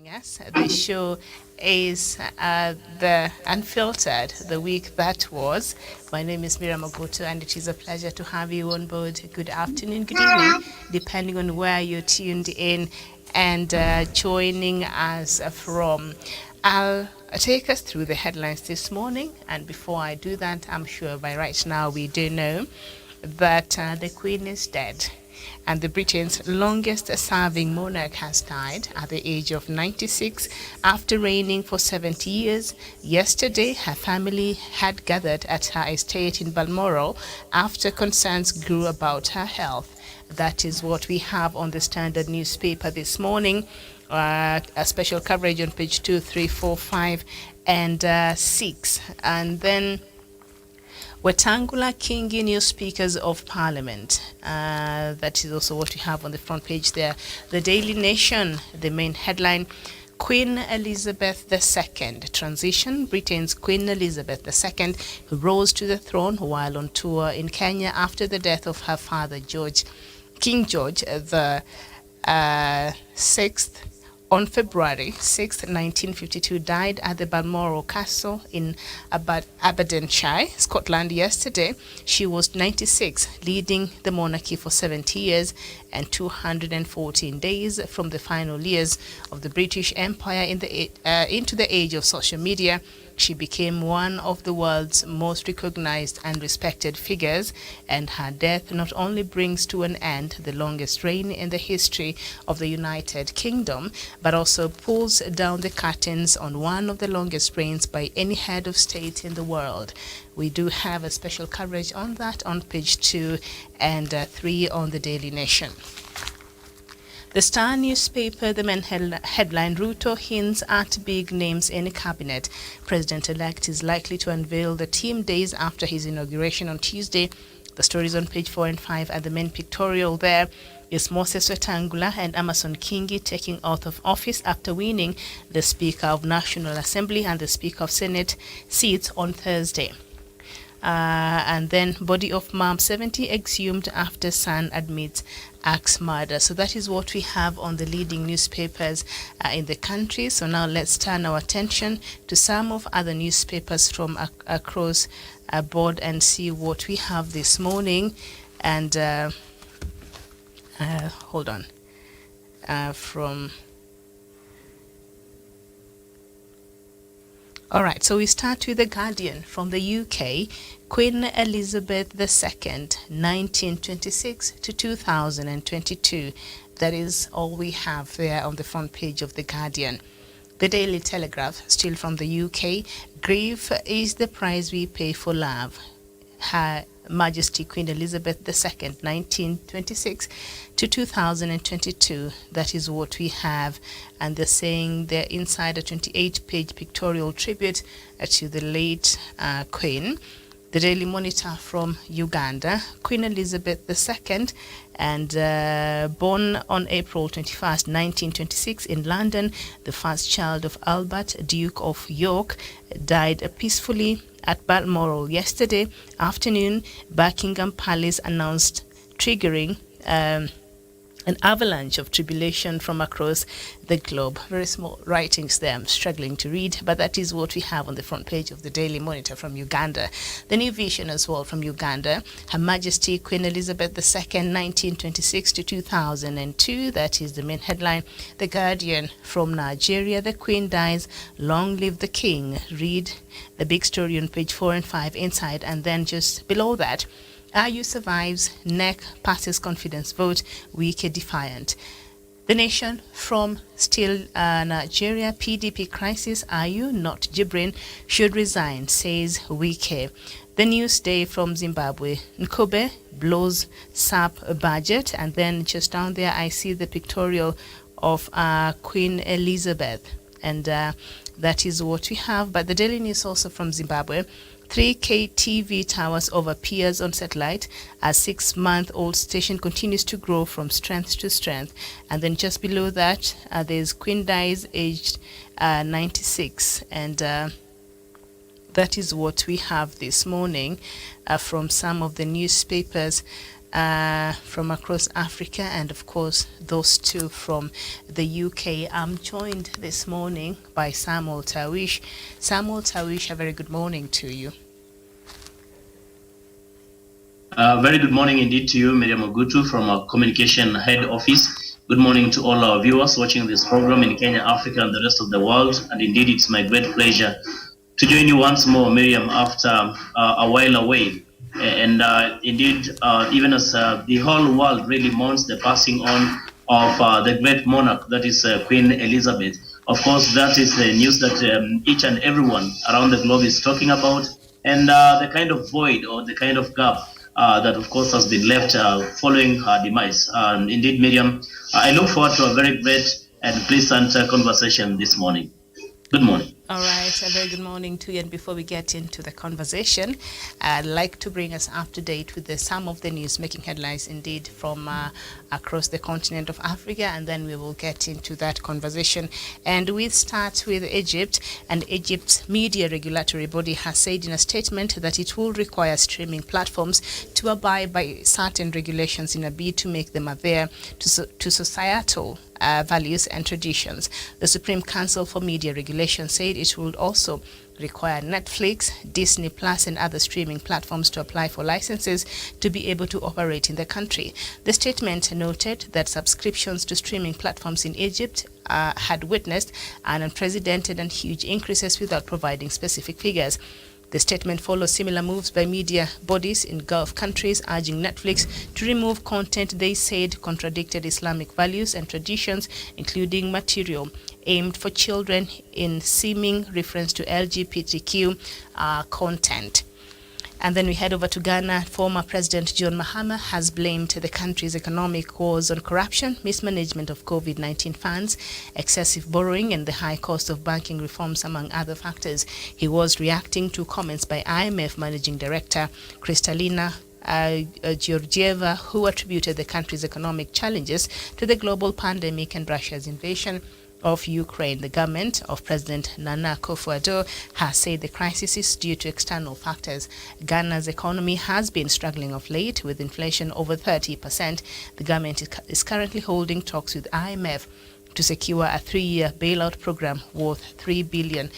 Us. The show is the Unfiltered, the week that was. My name is Mira Magoto, and it is a pleasure to have you on board. Good afternoon, good evening, depending on where you're tuned in and joining us from. I'll take us through the headlines this morning, and before I do that, I'm sure by right now we do know that the Queen is dead. And the Britain's longest-serving monarch has died at the age of 96 after reigning for 70 years. Yesterday, her family had gathered at her estate in Balmoral after concerns grew about her health. That is what we have on the Standard newspaper this morning. A special coverage on page 2, 3, 4, 5, and 6. And then Wetangula Kingi, new speakers of parliament. That is also what we have on the front page there. The Daily Nation, the main headline, Queen Elizabeth II transition. Britain's Queen Elizabeth II, who rose to the throne while on tour in Kenya after the death of her father, King George the Sixth. On February 6, 1952, died at the Balmoral Castle in Aberdeenshire, Scotland yesterday. She was 96, leading the monarchy for 70 years and 214 days from the final years of the British Empire into the age of social media. She became one of the world's most recognized and respected figures, and her death not only brings to an end the longest reign in the history of the United Kingdom, but also pulls down the curtains on one of the longest reigns by any head of state in the world. We do have a special coverage on that on page 2 and 3 on the Daily Nation. The Star newspaper, the main headline, Ruto hints at big names in cabinet. President-elect is likely to unveil the team days after his inauguration on Tuesday. The stories on page 4 and 5, and the main pictorial there is Moses Wetangula and Amason Kingi taking oath of office after winning the Speaker of National Assembly and the Speaker of Senate seats on Thursday. And then body of mom 70 exhumed after son admits axe murder. So that is what we have on the leading newspapers in the country. So now let's turn our attention to some of other newspapers from across board and see what we have this morning. And hold on. All right, so we start with The Guardian from the UK. Queen Elizabeth II, 1926 to 2022. That is all we have there on the front page of The Guardian. The Daily Telegraph, still from the UK. Grief is the price we pay for love. Her Majesty Queen Elizabeth II, 1926 to 2022. That is what we have. And they're saying they're inside a 28-page pictorial tribute to the late Queen. The Daily Monitor from Uganda, Queen Elizabeth II, and born on April 21st, 1926 in London, the first child of Albert, Duke of York, died peacefully at Balmoral yesterday afternoon. Buckingham Palace announced, triggering an avalanche of tribulation from across the globe. Very small writings there, I'm struggling to read, but that is what we have on the front page of the Daily Monitor from Uganda. The New Vision as well from Uganda, Her Majesty Queen Elizabeth II, 1926 to 2002. That is the main headline. The Guardian from Nigeria, the Queen dies, long live the King. Read the big story on page 4 and 5 inside, and then just below that, Ayu survives, NEC passes confidence vote, Wike defiant. The Nation from still Nigeria, PDP crisis, Ayu, not Jibrin, should resign, says Wike. The Newsday from Zimbabwe, Nkobe blows SAP budget, and then just down there I see the pictorial of Queen Elizabeth, and that is what we have. But the Daily News also from Zimbabwe, 3K TV towers over peers on satellite as 6-month-old station continues to grow from strength to strength. And then just below that, there's Queen dies aged 96. And that is what we have this morning from some of the newspapers from across Africa, and of course those two from the UK. I'm joined this morning by Samuel Tawish. Samuel Tawish, a very good morning to you. Very good morning indeed to you, Miriam Ogutu from our Communication Head Office. Good morning to all our viewers watching this program in Kenya, Africa, and the rest of the world. And indeed, it's my great pleasure to join you once more, Miriam, after a while away. And indeed, even as the whole world really mourns the passing on of the great monarch, that is Queen Elizabeth. Of course, that is the news that each and everyone around the globe is talking about, and the kind of void or the kind of gap that, of course, has been left following her demise. Indeed, Miriam, I look forward to a very great and pleasant conversation this morning. Good morning. All right, a very good morning to you. And before we get into the conversation, I'd like to bring us up to date with some of the news making headlines indeed from across the continent of Africa, and then we will get into that conversation. And we start with Egypt, and Egypt's media regulatory body has said in a statement that it will require streaming platforms to abide by certain regulations in a bid to make them adhere to societal values and traditions. The Supreme Council for Media Regulation said it would also require Netflix, Disney Plus, and other streaming platforms to apply for licenses to be able to operate in the country. The statement noted that subscriptions to streaming platforms in Egypt had witnessed an unprecedented and huge increases without providing specific figures. The statement follows similar moves by media bodies in Gulf countries urging Netflix to remove content they said contradicted Islamic values and traditions, including material aimed for children in seeming reference to LGBTQ content. And then we head over to Ghana. Former President John Mahama has blamed the country's economic woes on corruption, mismanagement of COVID-19 funds, excessive borrowing, and the high cost of banking reforms, among other factors. He was reacting to comments by IMF Managing Director Kristalina Georgieva, who attributed the country's economic challenges to the global pandemic and Russia's invasion of Ukraine. The government of President Nana Akufo-Addo has said the crisis is due to external factors. Ghana's economy has been struggling of late with inflation over 30%. The government is currently holding talks with IMF to secure a 3-year bailout program worth $3 billion.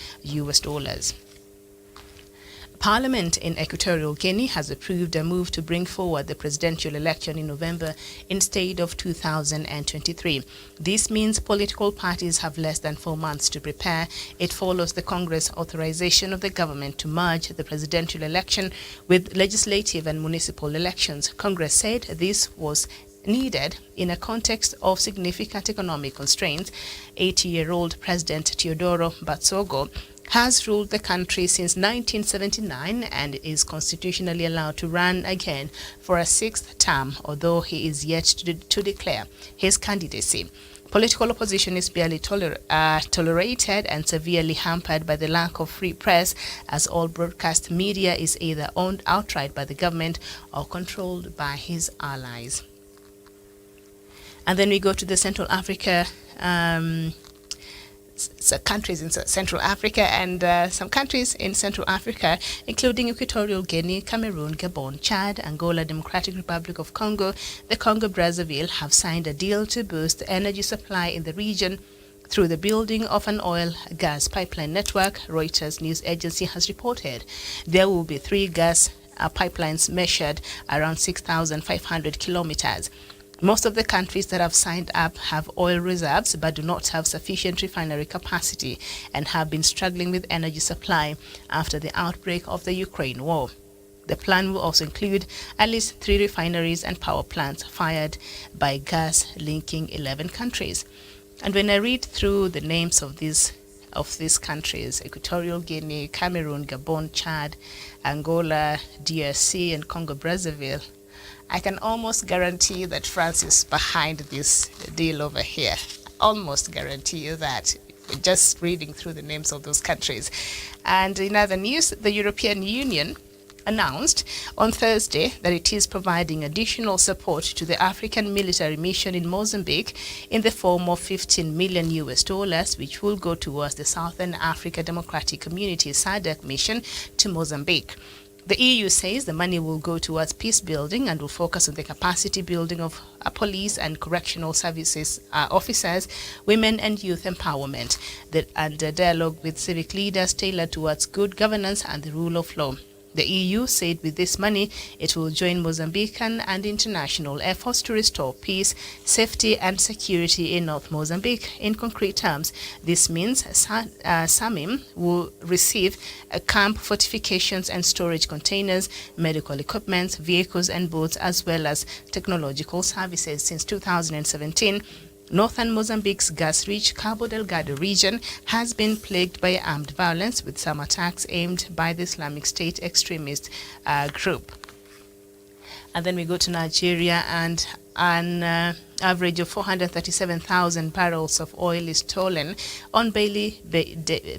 Parliament in Equatorial Guinea has approved a move to bring forward the presidential election in November instead of 2023. This means political parties have less than 4 months to prepare. It follows the Congress authorization of the government to merge the presidential election with legislative and municipal elections. Congress said this was needed in a context of significant economic constraints. 80-year-old President Teodoro Batsogo has ruled the country since 1979 and is constitutionally allowed to run again for a 6th term, although he is yet to declare his candidacy. Political opposition is barely tolerated and severely hampered by the lack of free press, as all broadcast media is either owned outright by the government or controlled by his allies. And then we go to the Central Africa countries in Central Africa, and some countries in Central Africa, including Equatorial Guinea, Cameroon, Gabon, Chad, Angola, Democratic Republic of Congo, the Congo-Brazzaville, have signed a deal to boost energy supply in the region through the building of an oil-gas pipeline network, Reuters news agency has reported. There will be 3 gas pipelines measured around 6,500 kilometers. Most of the countries that have signed up have oil reserves but do not have sufficient refinery capacity and have been struggling with energy supply after the outbreak of the Ukraine war. The plan will also include at least 3 refineries and power plants fired by gas linking 11 countries. And when I read through the names of these countries, Equatorial Guinea, Cameroon, Gabon, Chad, Angola, DRC, and Congo-Brazzaville, I can almost guarantee that France is behind this deal over here. Almost guarantee you that, just reading through the names of those countries. And in other news, the European Union announced on Thursday that it is providing additional support to the African military mission in Mozambique in the form of $15 million, which will go towards the Southern Africa Democratic Community SADC mission to Mozambique. The EU says the money will go towards peace building and will focus on the capacity building of police and correctional services officers, women and youth empowerment, and dialogue with civic leaders tailored towards good governance and the rule of law. The EU said with this money, it will join Mozambican and international efforts to restore peace, safety and security in North Mozambique. In concrete terms, this means SAMIM will receive camp fortifications and storage containers, medical equipment, vehicles and boats, as well as technological services. Since 2017, Northern Mozambique's gas-rich Cabo Delgado region has been plagued by armed violence, with some attacks aimed by the Islamic State extremist group. And then we go to Nigeria, and an average of 437,000 barrels of oil is stolen on daily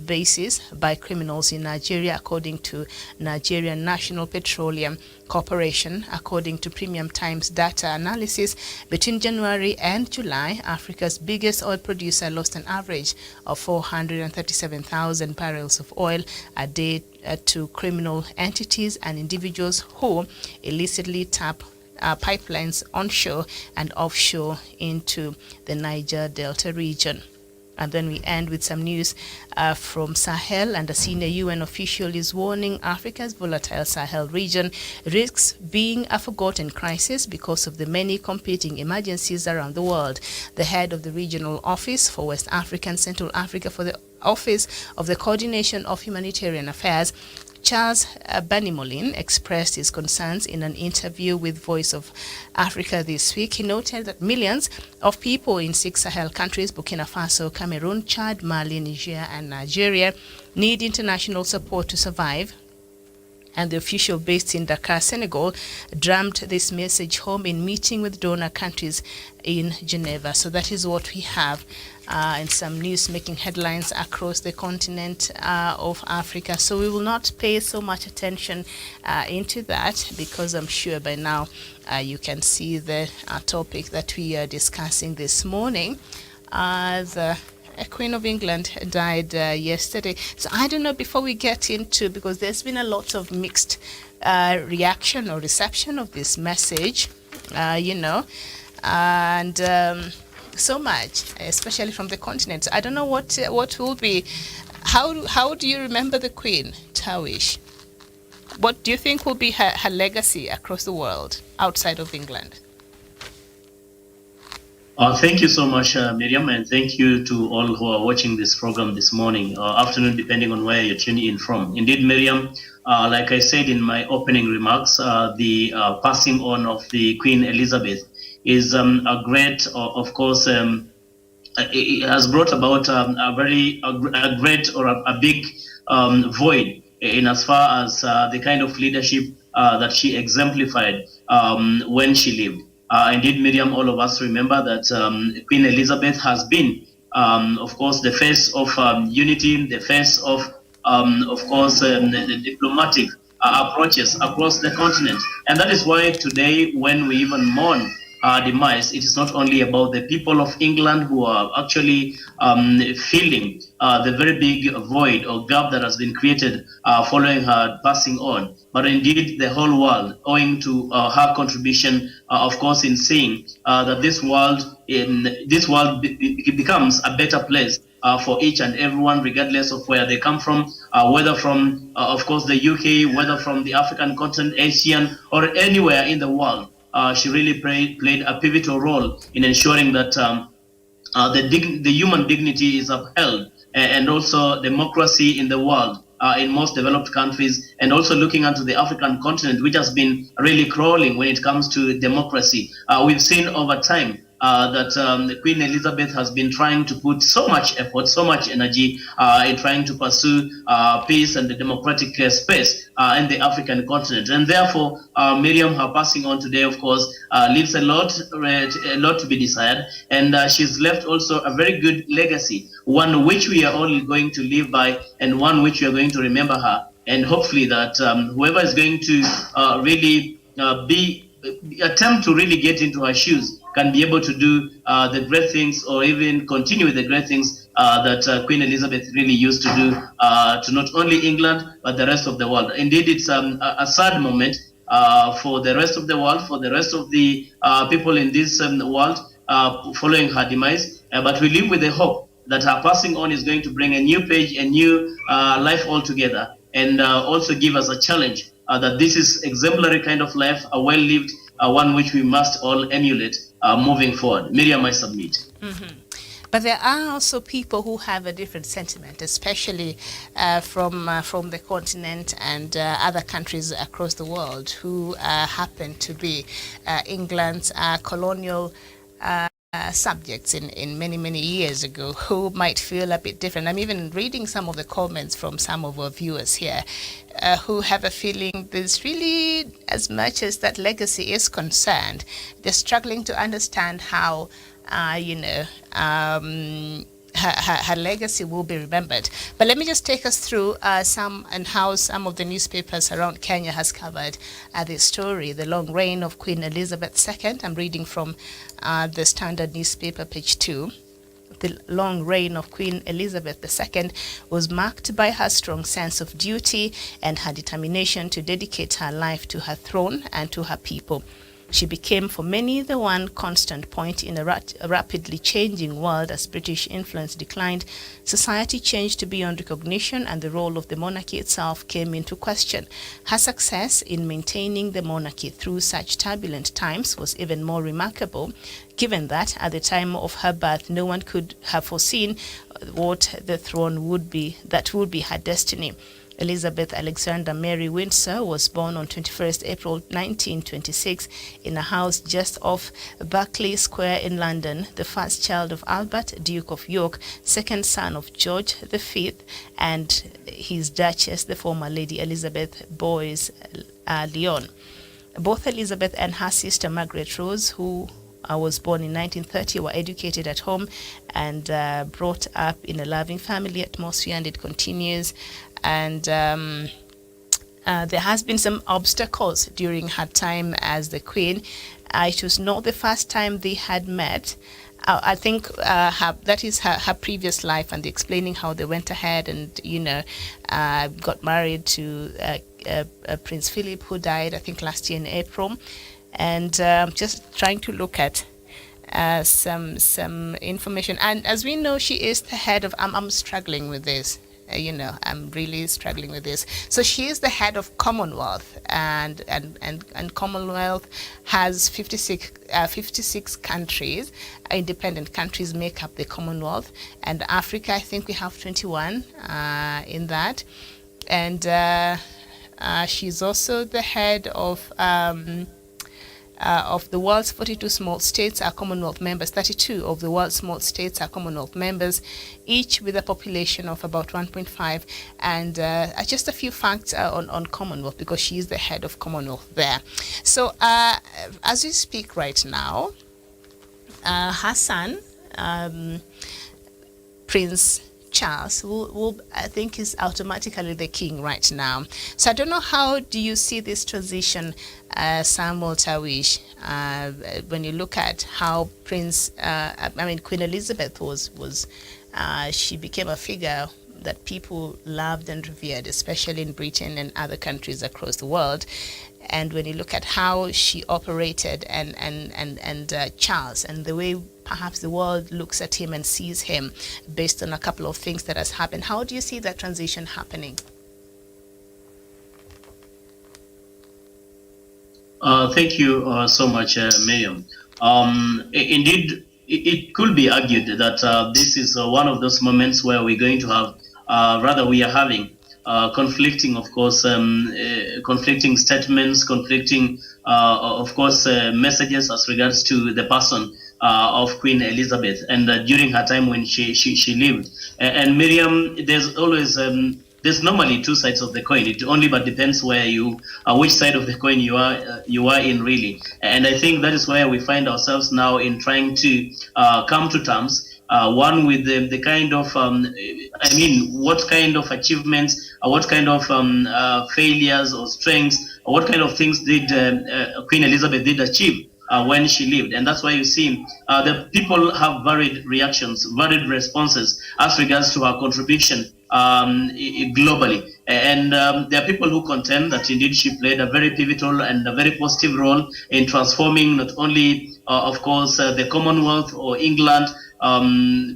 basis by criminals in Nigeria, according to Nigerian National Petroleum Corporation. According to Premium Times data analysis, between January and July, Africa's biggest oil producer lost an average of 437,000 barrels of oil a day to criminal entities and individuals who illicitly tap pipelines onshore and offshore into the Niger Delta region. And then we end with some news from Sahel, and a senior UN official is warning Africa's volatile Sahel region risks being a forgotten crisis because of the many competing emergencies around the world. The head of the regional office for West Africa and Central Africa for the Office of the Coordination of Humanitarian Affairs, Charles Banimolin, expressed his concerns in an interview with Voice of Africa this week. He noted that millions of people in 6 Sahel countries, Burkina Faso, Cameroon, Chad, Mali, Niger, and Nigeria, need international support to survive. And the official based in Dakar, Senegal, drummed this message home in meeting with donor countries in Geneva. So that is what we have in some news making headlines across the continent of Africa. So we will not pay so much attention into that, because I'm sure by now you can see the topic that we are discussing this morning. The Queen of England died yesterday. So I don't know, before we get into, because there's been a lot of mixed reaction or reception of this message, and so much, especially from the continent. I don't know what will be. How do you remember the Queen, Tawish? What do you think will be her legacy across the world outside of England? Thank you so much, Miriam, and thank you to all who are watching this program this morning, afternoon, depending on where you're tuning in from. Indeed, Miriam, like I said in my opening remarks, the passing on of the Queen Elizabeth is a great, of course, it has brought about a great or a big void in as far as the kind of leadership that she exemplified when she lived. Indeed, Miriam, all of us remember that Queen Elizabeth has been, of course, the face of unity, the face of course, the diplomatic approaches across the continent. And that is why today, when we even mourn her demise, it is not only about the people of England who are actually feeling the very big void or gap that has been created following her passing on, but indeed the whole world, owing to her contribution, of course, in seeing that this world becomes a better place for each and everyone, regardless of where they come from, whether from, of course, the UK, whether from the African continent, Asian, or anywhere in the world. She really played a pivotal role in ensuring that the human dignity is upheld, and also democracy in the world, in most developed countries, and also looking onto the African continent, which has been really crawling when it comes to democracy. We've seen over time that Queen Elizabeth has been trying to put so much effort, so much energy in trying to pursue peace and the democratic space in the African continent. And therefore, Miriam, her passing on today, of course, leaves a lot to be desired. And she's left also a very good legacy, one which we are all going to live by, and one which we are going to remember her. And hopefully that whoever is going to really attempt to really get into her shoes can be able to do the great things, or even continue with the great things that Queen Elizabeth really used to do to not only England but the rest of the world. Indeed, it's a sad moment for the rest of the world, for the rest of the people in this world following her demise. But we live with the hope that her passing on is going to bring a new page, a new life altogether, and also give us a challenge that this is exemplary kind of life, a well-lived one which we must all emulate moving forward. Miriam, I submit. Mm-hmm. But there are also people who have a different sentiment, especially from the continent and other countries across the world who happen to be England's colonial subjects in many years ago, who might feel a bit different. I'm even reading some of the comments from some of our viewers here who have a feeling there's really, as much as that legacy is concerned, they're struggling to understand how her legacy will be remembered. But let me just take us through how some of the newspapers around Kenya has covered this story, the long reign of Queen Elizabeth II. I'm reading from the Standard newspaper, page 2. The long reign of Queen Elizabeth II was marked by her strong sense of duty and her determination to dedicate her life to her throne and to her people. She became for many the one constant point in a rapidly changing world. As British influence declined, society changed beyond recognition and the role of the monarchy itself came into question. Her success in maintaining the monarchy through such turbulent times was even more remarkable, given that at the time of her birth no one could have foreseen what the throne would be, that would be her destiny. Elizabeth Alexander Mary Windsor was born on 21st April 1926 in a house just off Berkeley Square in London, the first child of Albert, Duke of York, second son of George V and his Duchess, the former Lady Elizabeth Boyes Lyon. Both Elizabeth and her sister Margaret Rose, who was born in 1930, were educated at home and brought up in a loving family atmosphere, and it continues. And there has been some obstacles during her time as the Queen. It was not the first time they had met. I think that is her previous life, and explaining how they went ahead and, got married to Prince Philip, who died, I think, last year in April. And just trying to look at some information. And as we know, she is the head of, I'm struggling with this. I'm really struggling with this. So she is the head of Commonwealth, and Commonwealth has 56 countries. Independent countries make up the Commonwealth, and Africa, I think we have 21 in that. And she's also the head of the world's 42 small states are Commonwealth members. 32 of the world's small states are Commonwealth members, each with a population of about 1.5. And just a few facts on Commonwealth, because she is the head of Commonwealth there. So as we speak right now, her son, Prince Charles, will I think is automatically the king right now. So I don't know, how do you see this transition, Samuel Tawish, when you look at how Queen Elizabeth was she became a figure that people loved and revered, especially in Britain and other countries across the world. And when you look at how she operated and Charles, and the way perhaps the world looks at him and sees him based on a couple of things that has happened, how do you see that transition happening? Thank you so much, Miriam. Indeed, it could be argued that this is one of those moments where we're going to have, we are having conflicting, of course, conflicting statements, conflicting, of course, messages as regards to the person of Queen Elizabeth, and during her time when she lived. And Miriam, there's always there's normally two sides of the coin. It only but depends where which side of the coin you are in, really. And I think that is where we find ourselves now, in trying to come to terms. One with the kind of, what kind of achievements, what kind of failures or strengths, or what kind of things did Queen Elizabeth did achieve when she lived. And that's why you see the people have varied reactions, varied responses as regards to her contribution globally. And there are people who contend that indeed she played a very pivotal and a very positive role in transforming not only, of course, the Commonwealth or England,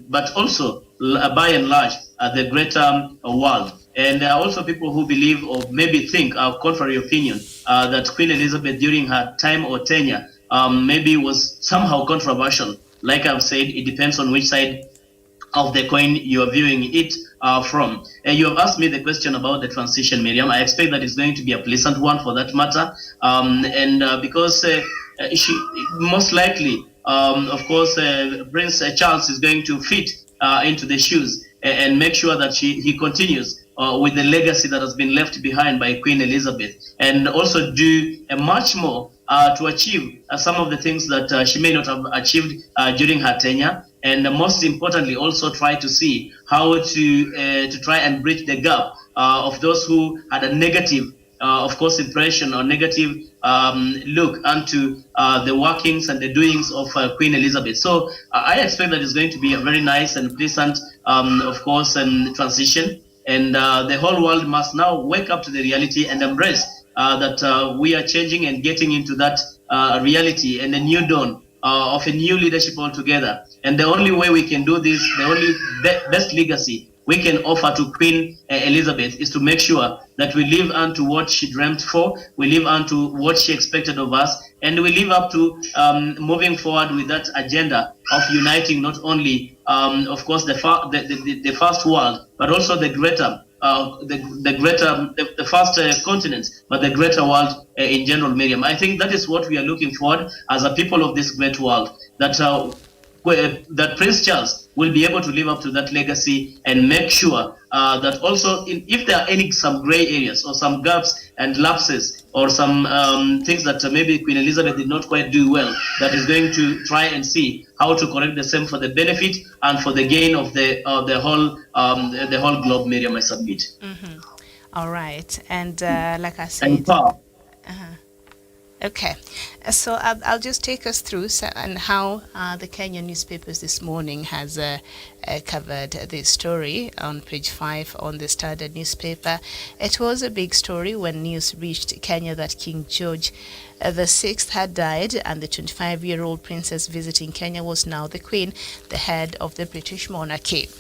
but also by and large the greater world. And there are also people who believe or maybe think a contrary opinion that Queen Elizabeth during her time or tenure maybe was somehow controversial. Like I've said, it depends on which side of the coin you are viewing it from. You have asked me the question about the transition, Miriam. I expect that it's going to be a pleasant one for that matter. Because she most likely, of course, Prince Charles is going to fit into the shoes and make sure that he continues with the legacy that has been left behind by Queen Elizabeth, and also do much more to achieve some of the things that she may not have achieved during her tenure, and most importantly, also try to see how to try and bridge the gap of those who had a negative, of course, impression or negative look onto the workings and the doings of Queen Elizabeth. So I expect that it's going to be a very nice and pleasant, of course, transition. And the whole world must now wake up to the reality and embrace that we are changing and getting into that reality and a new dawn of a new leadership altogether. And the only way we can do this, the only best legacy we can offer to Queen Elizabeth is to make sure that we live unto what she dreamt for, we live unto what she expected of us, and we live up to moving forward with that agenda of uniting not only, of course, the first world, but also the greater, the first continent, but the greater world in general, Miriam. I think that is what we are looking forward as a people of this great world, that that Prince Charles will be able to live up to that legacy and make sure that also if there are some gray areas or some gaps and lapses or some things that maybe Queen Elizabeth did not quite do well, that is going to try and see how to correct the same for the benefit and for the gain of the whole globe, Miriam, I submit. Mm-hmm. All right. And like I said... Okay, so I'll just take us through and how the Kenyan newspapers this morning has covered this story on page 5 on the Standard newspaper. It was a big story when news reached Kenya that King George VI had died, and the 25-year-old princess visiting Kenya was now the Queen, the head of the British monarchy.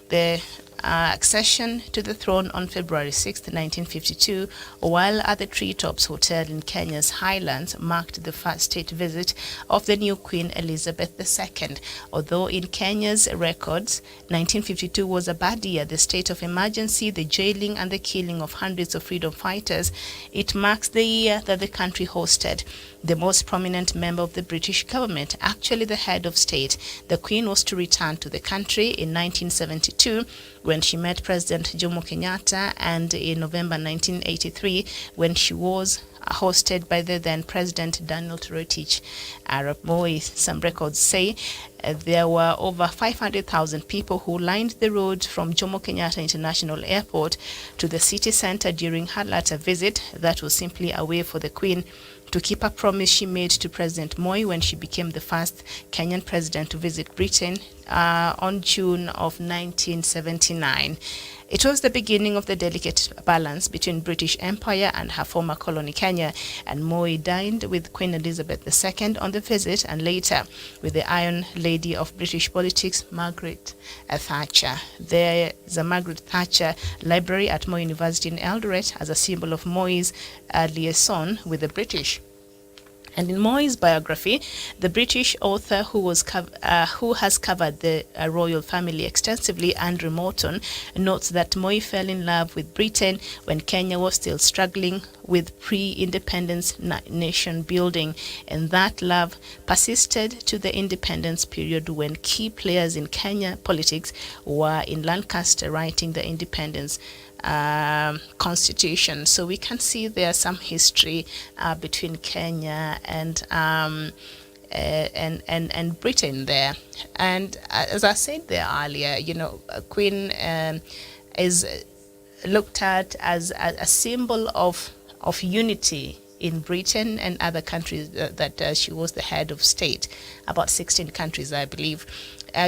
The accession to the throne on February 6, 1952, while at the Treetops Hotel in Kenya's Highlands, marked the first state visit of the new Queen Elizabeth II. Although in Kenya's records, 1952 was a bad year, the state of emergency, the jailing and the killing of hundreds of freedom fighters, it marks the year that the country hosted the most prominent member of the British government, actually the head of state. The Queen was to return to the country in 1972 when she met President Jomo Kenyatta, and in November 1983 when she was hosted by the then President Daniel Toroitich Arap Moi. Some records say there were over 500,000 people who lined the road from Jomo Kenyatta International Airport to the city center during her latter visit. That was simply a way for the Queen to keep a promise she made to President Moi when she became the first Kenyan president to visit Britain on June of 1979. It was the beginning of the delicate balance between British Empire and her former colony Kenya, and Moi dined with Queen Elizabeth II on the visit, and later with the Iron Lady of British politics, Margaret Thatcher. There is a Margaret Thatcher Library at Moi University in Eldoret as a symbol of Moi's liaison with the British. And in Moi's biography, the British author who has covered the royal family extensively, Andrew Morton, notes that Moi fell in love with Britain when Kenya was still struggling with pre-independence nation building, and that love persisted to the independence period when key players in Kenya politics were in Lancaster writing the independence constitution. So we can see there's some history between Kenya and Britain there. And as I said there earlier, Queen is looked at as a symbol of unity in Britain and other countries that she was the head of state, about 16 countries, I believe.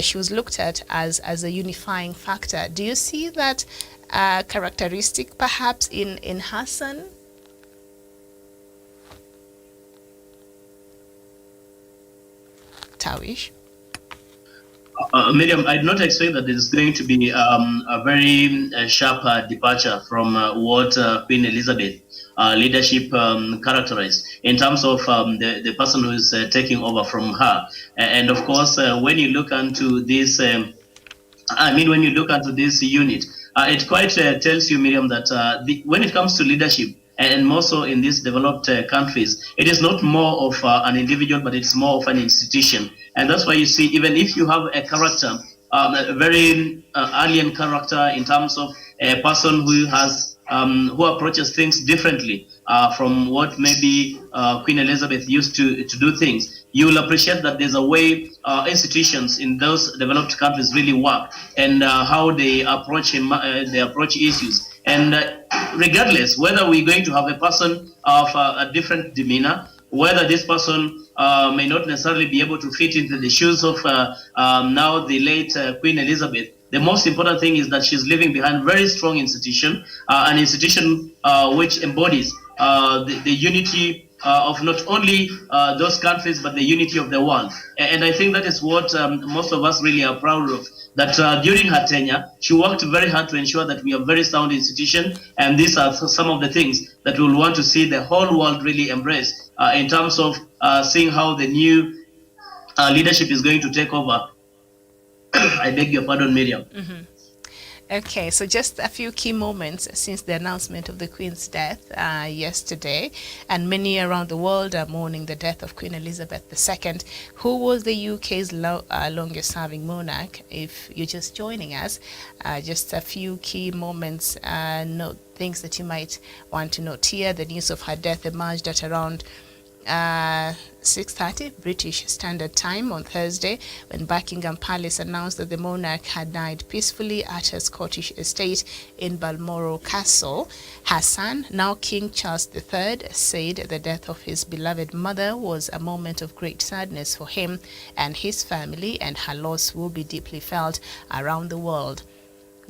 She was looked at as a unifying factor. Do you see that characteristic perhaps in her son? Tawish? Miriam, I did not expect that there's going to be a very sharp departure from what Queen Elizabeth leadership characterized in terms of the person who is taking over from her. And of course, when you look into this, when you look into this unit, it quite tells you, Miriam, that when it comes to leadership, and more so in these developed countries, it is not more of an individual, but it's more of an institution. And that's why you see, even if you have a character, a very alien character in terms of a person who has who approaches things differently from what maybe Queen Elizabeth used to do things, you will appreciate that there's a way institutions in those developed countries really work, and how they approach issues. And regardless whether we're going to have a person of a different demeanor, whether this person may not necessarily be able to fit into the shoes of now the late Queen Elizabeth, the most important thing is that she's leaving behind a very strong institution, an institution which embodies the unity of not only those countries, but the unity of the world. And I think that is what most of us really are proud of, that during her tenure, she worked very hard to ensure that we have very sound institution, and these are some of the things that we'll want to see the whole world really embrace in terms of seeing how the new leadership is going to take over. I beg your pardon, Miriam. Mm-hmm. Okay, so just a few key moments since the announcement of the Queen's death yesterday, and many around the world are mourning the death of Queen Elizabeth II, who was the UK's longest-serving monarch. If you're just joining us, just a few key moments, things that you might want to note here. The news of her death emerged at around 6:30 British Standard Time on Thursday, when Buckingham Palace announced that the monarch had died peacefully at her Scottish estate in Balmoral Castle. Her son, now King Charles III, said the death of his beloved mother was a moment of great sadness for him and his family, and her loss will be deeply felt around the world.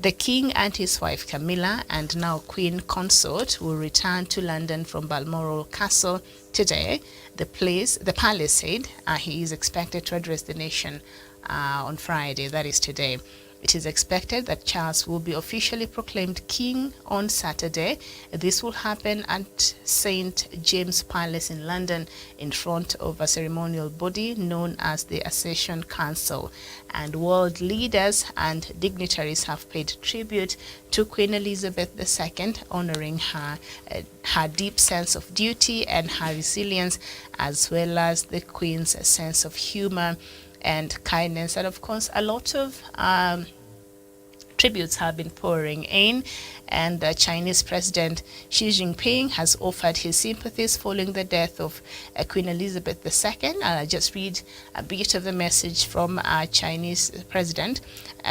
The King and his wife Camilla, and now Queen Consort, will return to London from Balmoral Castle today. The palace said he is expected to address the nation on Friday, that is today. It is expected that Charles will be officially proclaimed king on Saturday. This will happen at St. James Palace in London, in front of a ceremonial body known as the Accession Council. And world leaders and dignitaries have paid tribute to Queen Elizabeth II, honoring her deep sense of duty and her resilience, as well as the Queen's sense of humor and kindness. And of course, a lot of tributes have been pouring in, and Chinese President Xi Jinping has offered his sympathies following the death of Queen Elizabeth II. I'll just read a bit of the message from Chinese President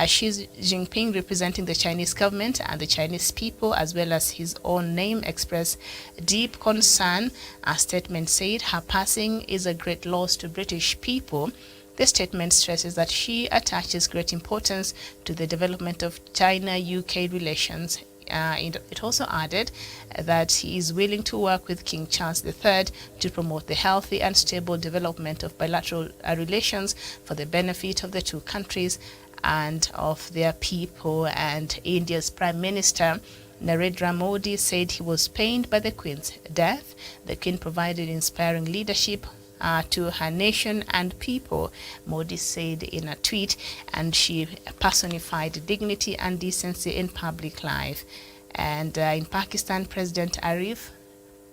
Xi Jinping, representing the Chinese government and the Chinese people, as well as his own name, expressed deep concern. A statement said, "Her passing is a great loss to British people." The statement stresses that she attaches great importance to the development of China-UK relations. It also added that he is willing to work with King Charles III to promote the healthy and stable development of bilateral relations for the benefit of the two countries and of their people. And India's Prime Minister Narendra Modi said he was pained by the Queen's death. The Queen provided inspiring leadership to her nation and people, Modi said in a tweet, and she personified dignity and decency in public life. And in Pakistan, President Arif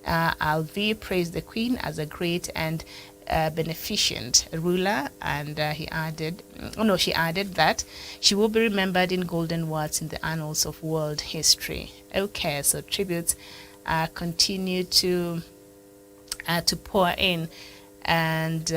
Alvi praised the Queen as a great and beneficent ruler, and she added that she will be remembered in golden words in the annals of world history. Okay, so tributes continue to pour in. And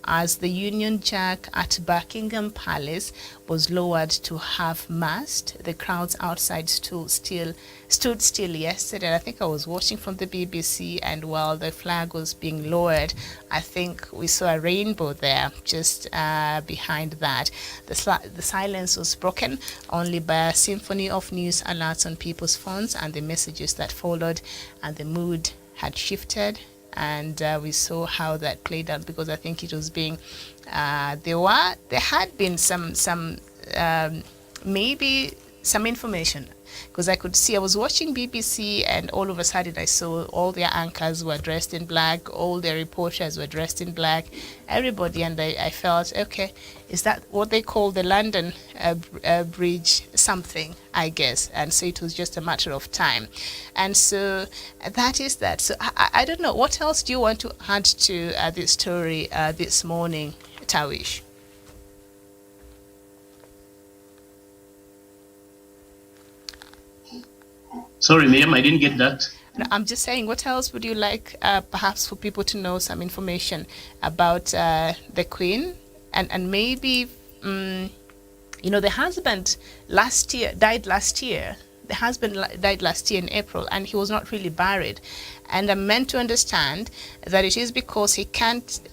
as the Union Jack at Buckingham Palace was lowered to half-mast, the crowds outside stood still yesterday. And I think I was watching from the BBC, and while the flag was being lowered, I think we saw a rainbow there just behind that. The silence was broken only by a symphony of news alerts on people's phones and the messages that followed, and the mood had shifted. And we saw how that played out, because I think it was being there had been some maybe some information, because I could see, I was watching BBC, and all of a sudden I saw all their anchors were dressed in black, all their reporters were dressed in black, everybody, and I felt, okay, is that what they call the London Bridge something, I guess? And so it was just a matter of time. And so that is that. So I don't know, what else do you want to add to this story this morning, Tawish? Sorry, Miriam, I didn't get that. No, I'm just saying, what else would you like perhaps for people to know some information about the Queen? And maybe, the husband died last year. The husband died last year in April, and he was not really buried. And I'm meant to understand that it is because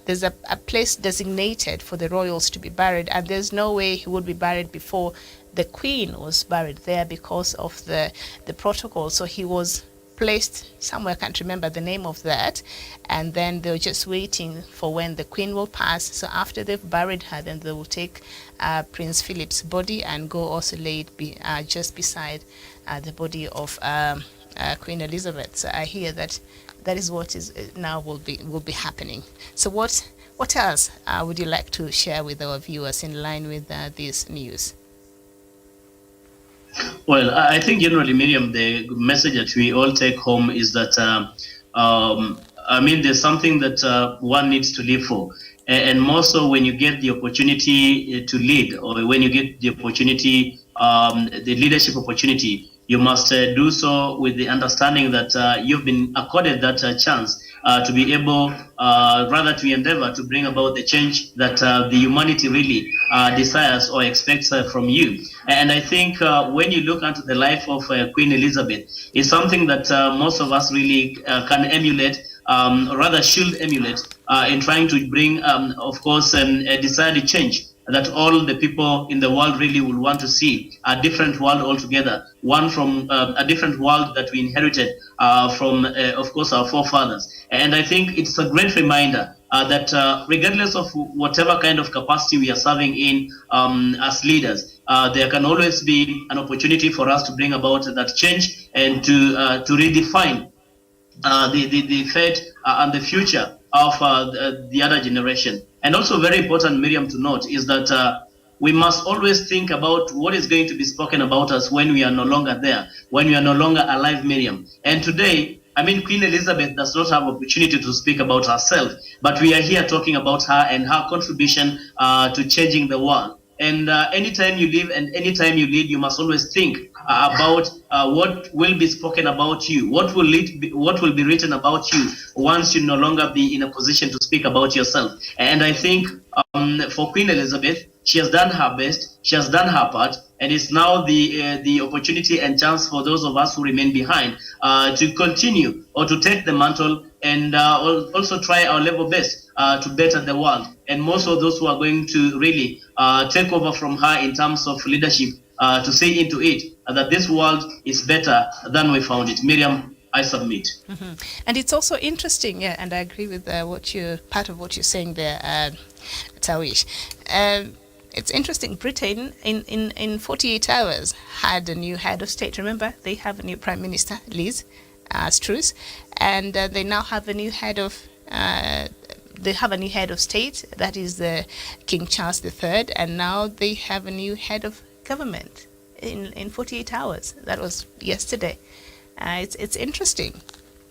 there's a place designated for the royals to be buried, and there's no way he would be buried before the Queen was buried there because of the protocol. So he was placed somewhere, I can't remember the name of that, and then they were just waiting for when the Queen will pass. So after they've buried her, then they will take Prince Philip's body and go also lay it just beside the body of Queen Elizabeth. So I hear that is what is now will be happening. So what else would you like to share with our viewers in line with this news? Well, I think generally, Miriam, the message that we all take home is that, there's something that one needs to live for. And more so when you get the opportunity to lead, or when you get the opportunity, the leadership opportunity, you must do so with the understanding that you've been accorded that chance to be able, rather to endeavor to bring about the change that the humanity really desires or expects from you. And I think when you look into the life of Queen Elizabeth, it's something that most of us really can emulate, rather should emulate, in trying to bring, of course, a desired change that all the people in the world really would want to see, a different world altogether, one from a different world that we inherited from, of course, our forefathers. And I think it's a great reminder that regardless of whatever kind of capacity we are serving in as leaders, there can always be an opportunity for us to bring about that change and to redefine the fate and the future of the other generation. And also very important, Miriam, to note is that we must always think about what is going to be spoken about us when we are no longer there, when we are no longer alive, Miriam. And today, Queen Elizabeth does not have opportunity to speak about herself, but we are here talking about her and her contribution to changing the world. And anytime you live and anytime you lead, you must always think about what will be spoken about you, what will be written about you once you no longer be in a position to speak about yourself. And I think for Queen Elizabeth, she has done her best, she has done her part, and it's now the opportunity and chance for those of us who remain behind to continue or to take the mantle and also try our level best to better the world. And most of those who are going to really take over from her in terms of leadership to see into it that this world is better than we found it. Miriam, I submit. Mm-hmm. And it's also interesting, yeah, and I agree with part of what you're saying there, Tawish. It's interesting, Britain in 48 hours had a new head of state. Remember, they have a new Prime Minister, Liz Truss, and they now have a new head of state, that is the King Charles III, and now they have a new head of government in 48 hours. That was yesterday. It's interesting.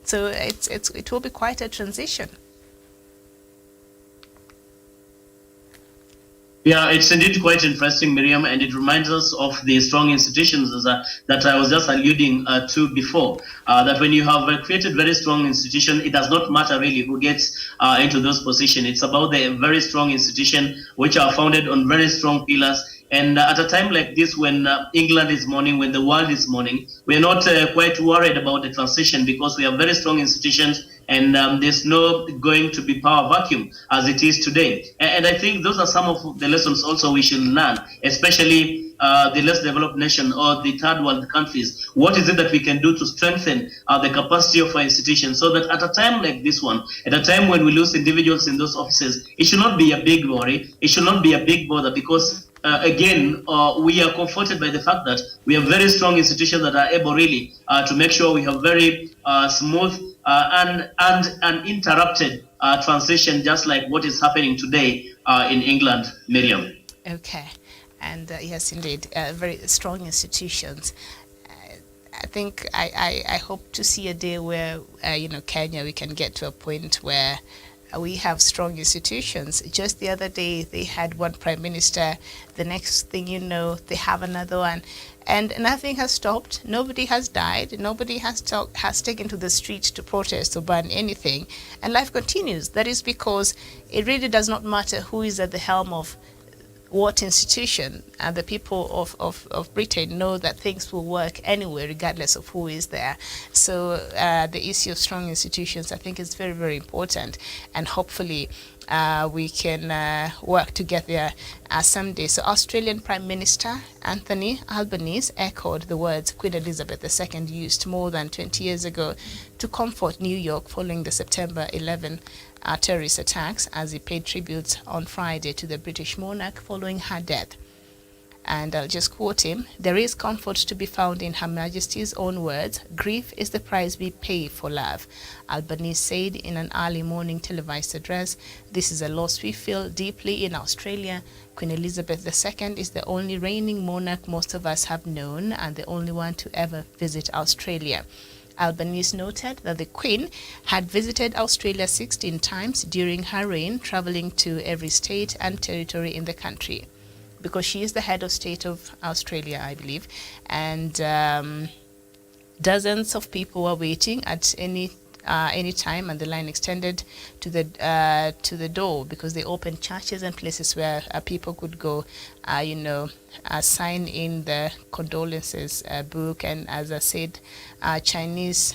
So it will be quite a transition. Yeah, it's indeed quite interesting, Miriam, and it reminds us of the strong institutions that I was just alluding to before. That when you have created very strong institution, it does not matter really who gets into those positions. It's about the very strong institution which are founded on very strong pillars. And at a time like this, when England is mourning, when the world is mourning, we are not quite worried about the transition because we have very strong institutions, and there's no going to be power vacuum as it is today. And I think those are some of the lessons also we should learn, especially the less developed nation or the third world countries. What is it that we can do to strengthen the capacity of our institutions so that at a time like this one, at a time when we lose individuals in those offices, it should not be a big worry, it should not be a big bother, because again, we are comforted by the fact that we have very strong institutions that are able really to make sure we have very smooth and uninterrupted transition, just like what is happening today in England, Miriam. Okay. And yes, indeed, very strong institutions. I think I hope to see a day where, Kenya, we can get to a point where we have strong institutions. Just the other day, they had one prime minister. The next thing you know, they have another one. And nothing has stopped. Nobody has died. Nobody has taken to the street to protest or burn anything. And life continues. That is because it really does not matter who is at the helm of what institution, and the people of Britain know that things will work anyway, regardless of who is there. So the issue of strong institutions, I think, is very, very important, and hopefully we can work to get there someday. So Australian Prime Minister Anthony Albanese echoed the words Queen Elizabeth II used more than 20 years ago to comfort New York following the September 11 terrorist attacks, as he paid tribute on Friday to the British monarch following her death. And I'll just quote him: "There is comfort to be found in Her Majesty's own words. Grief is the price we pay for love," Albanese said in an early morning televised address. "This is a loss we feel deeply in Australia. Queen Elizabeth II is the only reigning monarch most of us have known, and the only one to ever visit Australia." Albanese noted that the Queen had visited Australia 16 times during her reign, traveling to every state and territory in the country, because she is the head of state of Australia, I believe, and dozens of people were waiting at any time, and the line extended to the door, because they opened churches and places where people could go, sign in the condolences book. And as I said, Chinese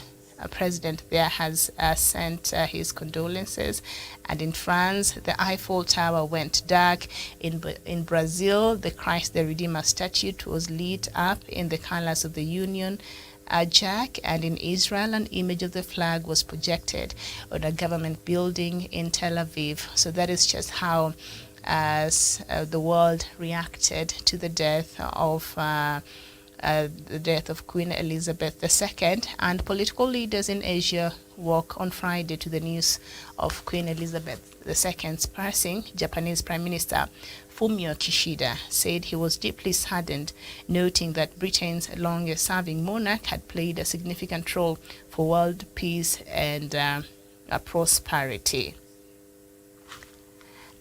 president there has sent his condolences. And in France, the Eiffel Tower went dark. In Brazil, the Christ the Redeemer statue was lit up in the colors of the Union Jack, and in Israel, an image of the flag was projected on a government building in Tel Aviv. So that is just how the world reacted to the death of Queen Elizabeth II. And political leaders in Asia woke on Friday to the news of Queen Elizabeth II's passing. Japanese Prime Minister Fumio Kishida said he was deeply saddened, noting that Britain's longest-serving monarch had played a significant role for world peace and prosperity.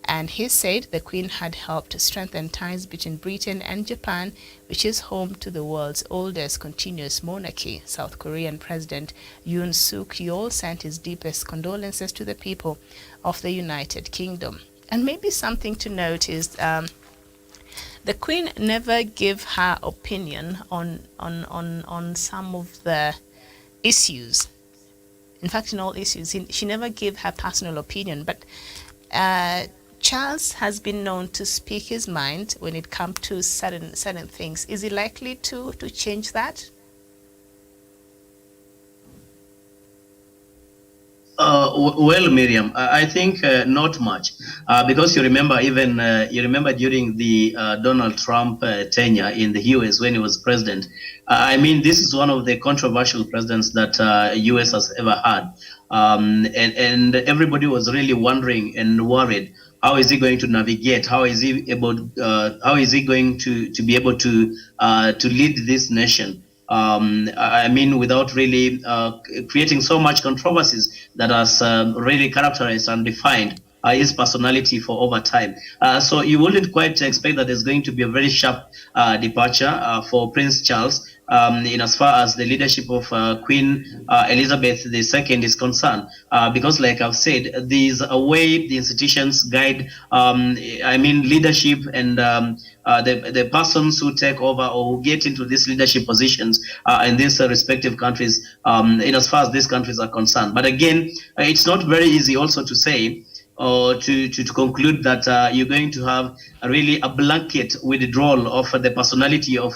And he said the Queen had helped strengthen ties between Britain and Japan, which is home to the world's oldest continuous monarchy. South Korean President Yoon Suk Yeol sent his deepest condolences to the people of the United Kingdom. And maybe something to note is the Queen never gave her opinion on some of the issues. In fact, in all issues, she never gave her personal opinion, but Charles has been known to speak his mind when it comes to certain things. Is he likely to change that? Well, Miriam, I think not much, because you remember during the Donald Trump tenure in the U.S. when he was president. This is one of the controversial presidents that U.S. has ever had, and everybody was really wondering and worried. How is he going to navigate? How is he going to be able to lead this nation? Without really creating so much controversies that has really characterized and defined his personality for over time. So you wouldn't quite expect that there's going to be a very sharp departure for Prince Charles in as far as the leadership of Queen Elizabeth II is concerned, because like I've said, there's a way the institutions guide, leadership and the persons who take over or who get into these leadership positions in these respective countries, in as far as these countries are concerned. But again, it's not very easy also to say or to conclude that you're going to have really a blanket withdrawal of the personality of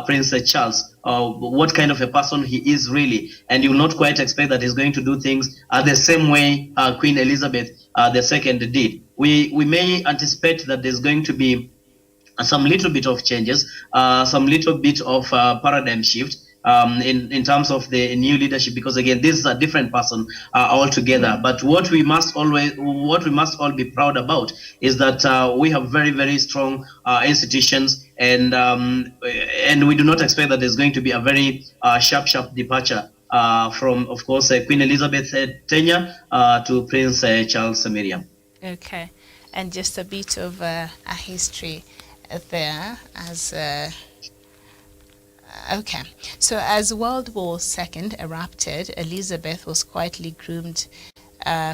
Prince Charles, what kind of a person he is really, and you'll not quite expect that he's going to do things the same way Queen Elizabeth II did. We may anticipate that there's going to be some little bit of changes, some little bit of paradigm shift in terms of the new leadership, because again, this is a different person altogether. But what we must all be proud about is that we have very, very strong institutions, and we do not expect that there's going to be a very sharp departure from, of course, Queen Elizabeth tenure to Prince Charles Miriam. Okay, and just a bit of a history there as okay, so as World War II erupted, Elizabeth was quietly groomed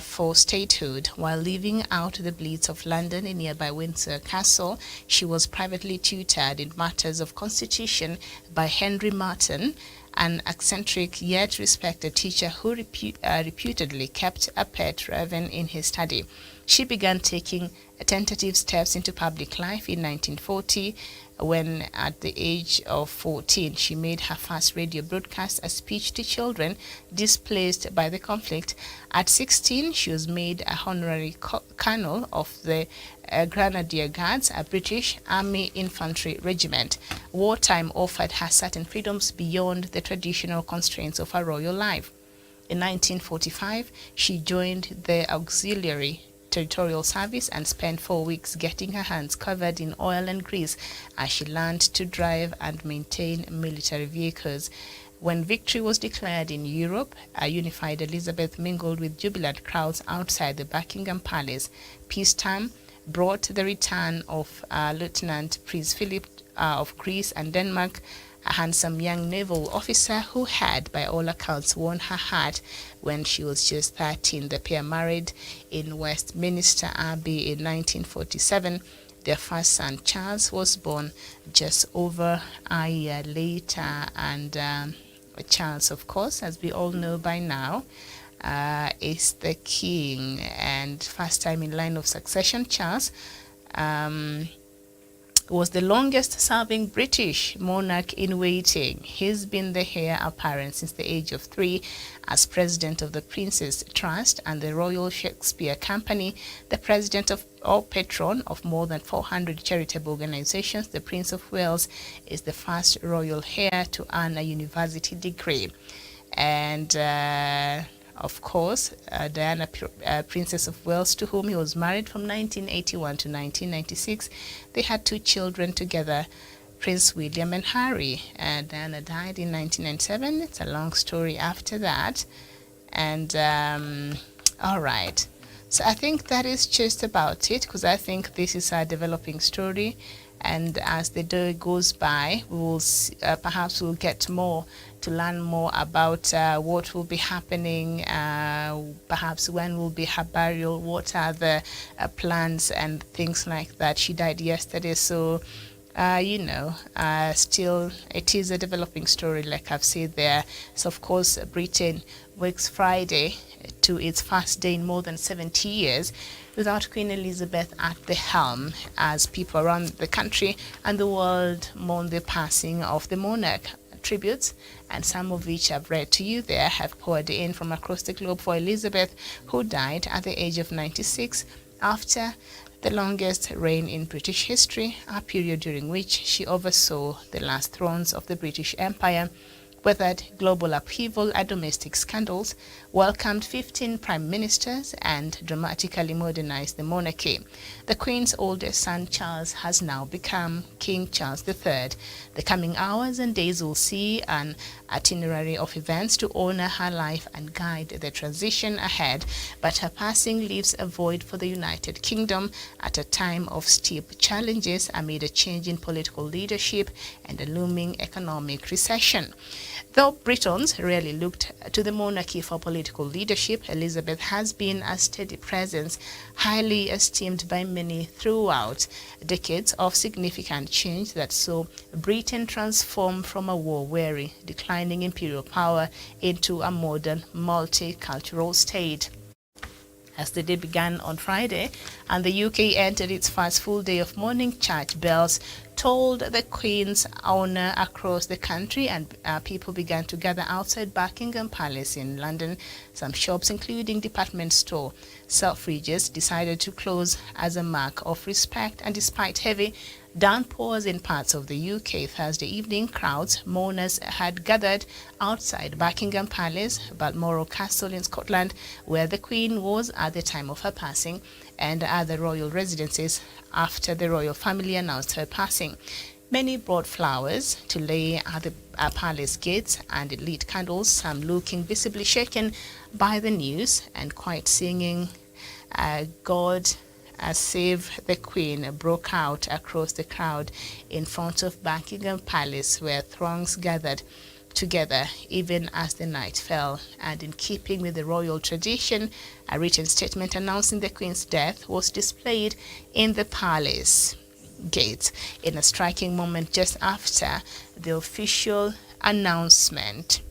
for statehood. While living out the bleeds of London in nearby Windsor Castle, she was privately tutored in matters of constitution by Henry Martin, an eccentric yet respected teacher who reputedly kept a pet raven in his study. She began taking tentative steps into public life in 1940, when at the age of 14 she made her first radio broadcast, a speech to children displaced by the conflict. At 16 she was made a honorary colonel of the Grenadier Guards, a British Army infantry regiment. Wartime offered her certain freedoms beyond the traditional constraints of her royal life. In 1945 she joined the Auxiliary Territorial Service and spent 4 weeks getting her hands covered in oil and grease as she learned to drive and maintain military vehicles. When victory was declared in Europe, a unified Elizabeth mingled with jubilant crowds outside the Buckingham Palace. Peacetime brought the return of Lieutenant Prince Philip of Greece and Denmark, a handsome young naval officer who had, by all accounts, won her heart when she was just 13. The pair married in Westminster Abbey in 1947. Their first son, Charles, was born just over a year later. And Charles, of course, as we all know by now, is the king. And first time in line of succession, Charles was the longest-serving British monarch in waiting. He's been the heir apparent since the age of 3 as president of the Prince's Trust and the Royal Shakespeare Company, the president of or patron of more than 400 charitable organizations. The Prince of Wales is the first royal heir to earn a university degree. And of course, Diana, Princess of Wales, to whom he was married from 1981 to 1996. They had 2 children together, Prince William and Harry. Diana died in 1997. It's a long story after that. And all right. So I think that is just about it, because I think this is a developing story. And as the day goes by, we will perhaps we'll get more to learn more about what will be happening, perhaps when will be her burial, what are the plans and things like that. She died yesterday, so still it is a developing story, like I've said there. So of course, Britain wakes Friday to its first day in more than 70 years without Queen Elizabeth at the helm, as people around the country and the world mourn the passing of the monarch. Tributes, and some of which I've read to you there, have poured in from across the globe for Elizabeth, who died at the age of 96 after the longest reign in British history, a period during which she oversaw the last thrones of the British Empire. weathered global upheaval and domestic scandals, welcomed 15 prime ministers, and dramatically modernized the monarchy. The Queen's oldest son, Charles, has now become King Charles III. The coming hours and days will see an itinerary of events to honor her life and guide the transition ahead, but her passing leaves a void for the United Kingdom at a time of steep challenges amid a change in political leadership and a looming economic recession. Though Britons rarely looked to the monarchy for political leadership, Elizabeth has been a steady presence, highly esteemed by many throughout decades of significant change that saw Britain transform from a war-weary, declining imperial power into a modern, multicultural state. As the day began on Friday and the UK entered its first full day of mourning, church bells tolled the Queen's honour across the country, and people began to gather outside Buckingham Palace in London. Some shops, including department store Selfridges, decided to close as a mark of respect, and despite heavy downpours in parts of the UK Thursday evening, crowds, mourners had gathered outside Buckingham Palace, Balmoral Castle in Scotland, where the Queen was at the time of her passing, and other royal residences after the royal family announced her passing. Many brought flowers to lay at the palace gates and lit candles, some looking visibly shaken by the news and quite singing, God Save the Queen broke out across the crowd in front of Buckingham Palace, where throngs gathered together even as the night fell. And in keeping with the royal tradition, a written statement announcing the Queen's death was displayed in the palace gates in a striking moment just after the official announcement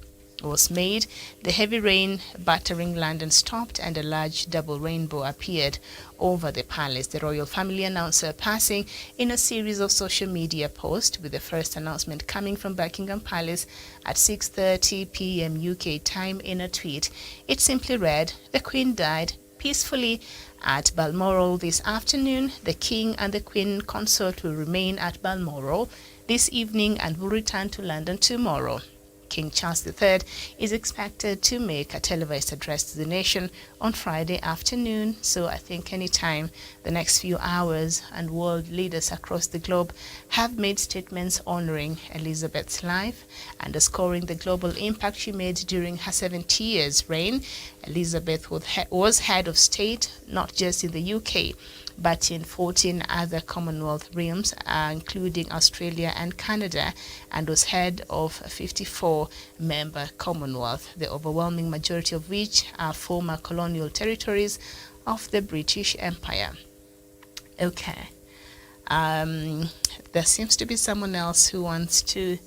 was made. The heavy rain battering London stopped and a large double rainbow appeared over the palace. The royal family announced her passing in a series of social media posts, with the first announcement coming from Buckingham Palace at 6:30 p.m. UK time. In a tweet, it simply read, "The Queen died peacefully at Balmoral this afternoon. The King and the Queen consort will remain at Balmoral this evening and will return to London tomorrow." King Charles III is expected to make a televised address to the nation on Friday afternoon, so I think anytime the next few hours, and world leaders across the globe have made statements honoring Elizabeth's life, underscoring the global impact she made during her 70 years reign. Elizabeth was head of state not just in the UK, but in 14 other Commonwealth realms, including Australia and Canada, and was head of a 54-member Commonwealth, the overwhelming majority of which are former colonial territories of the British Empire. Okay. There seems to be someone else who wants to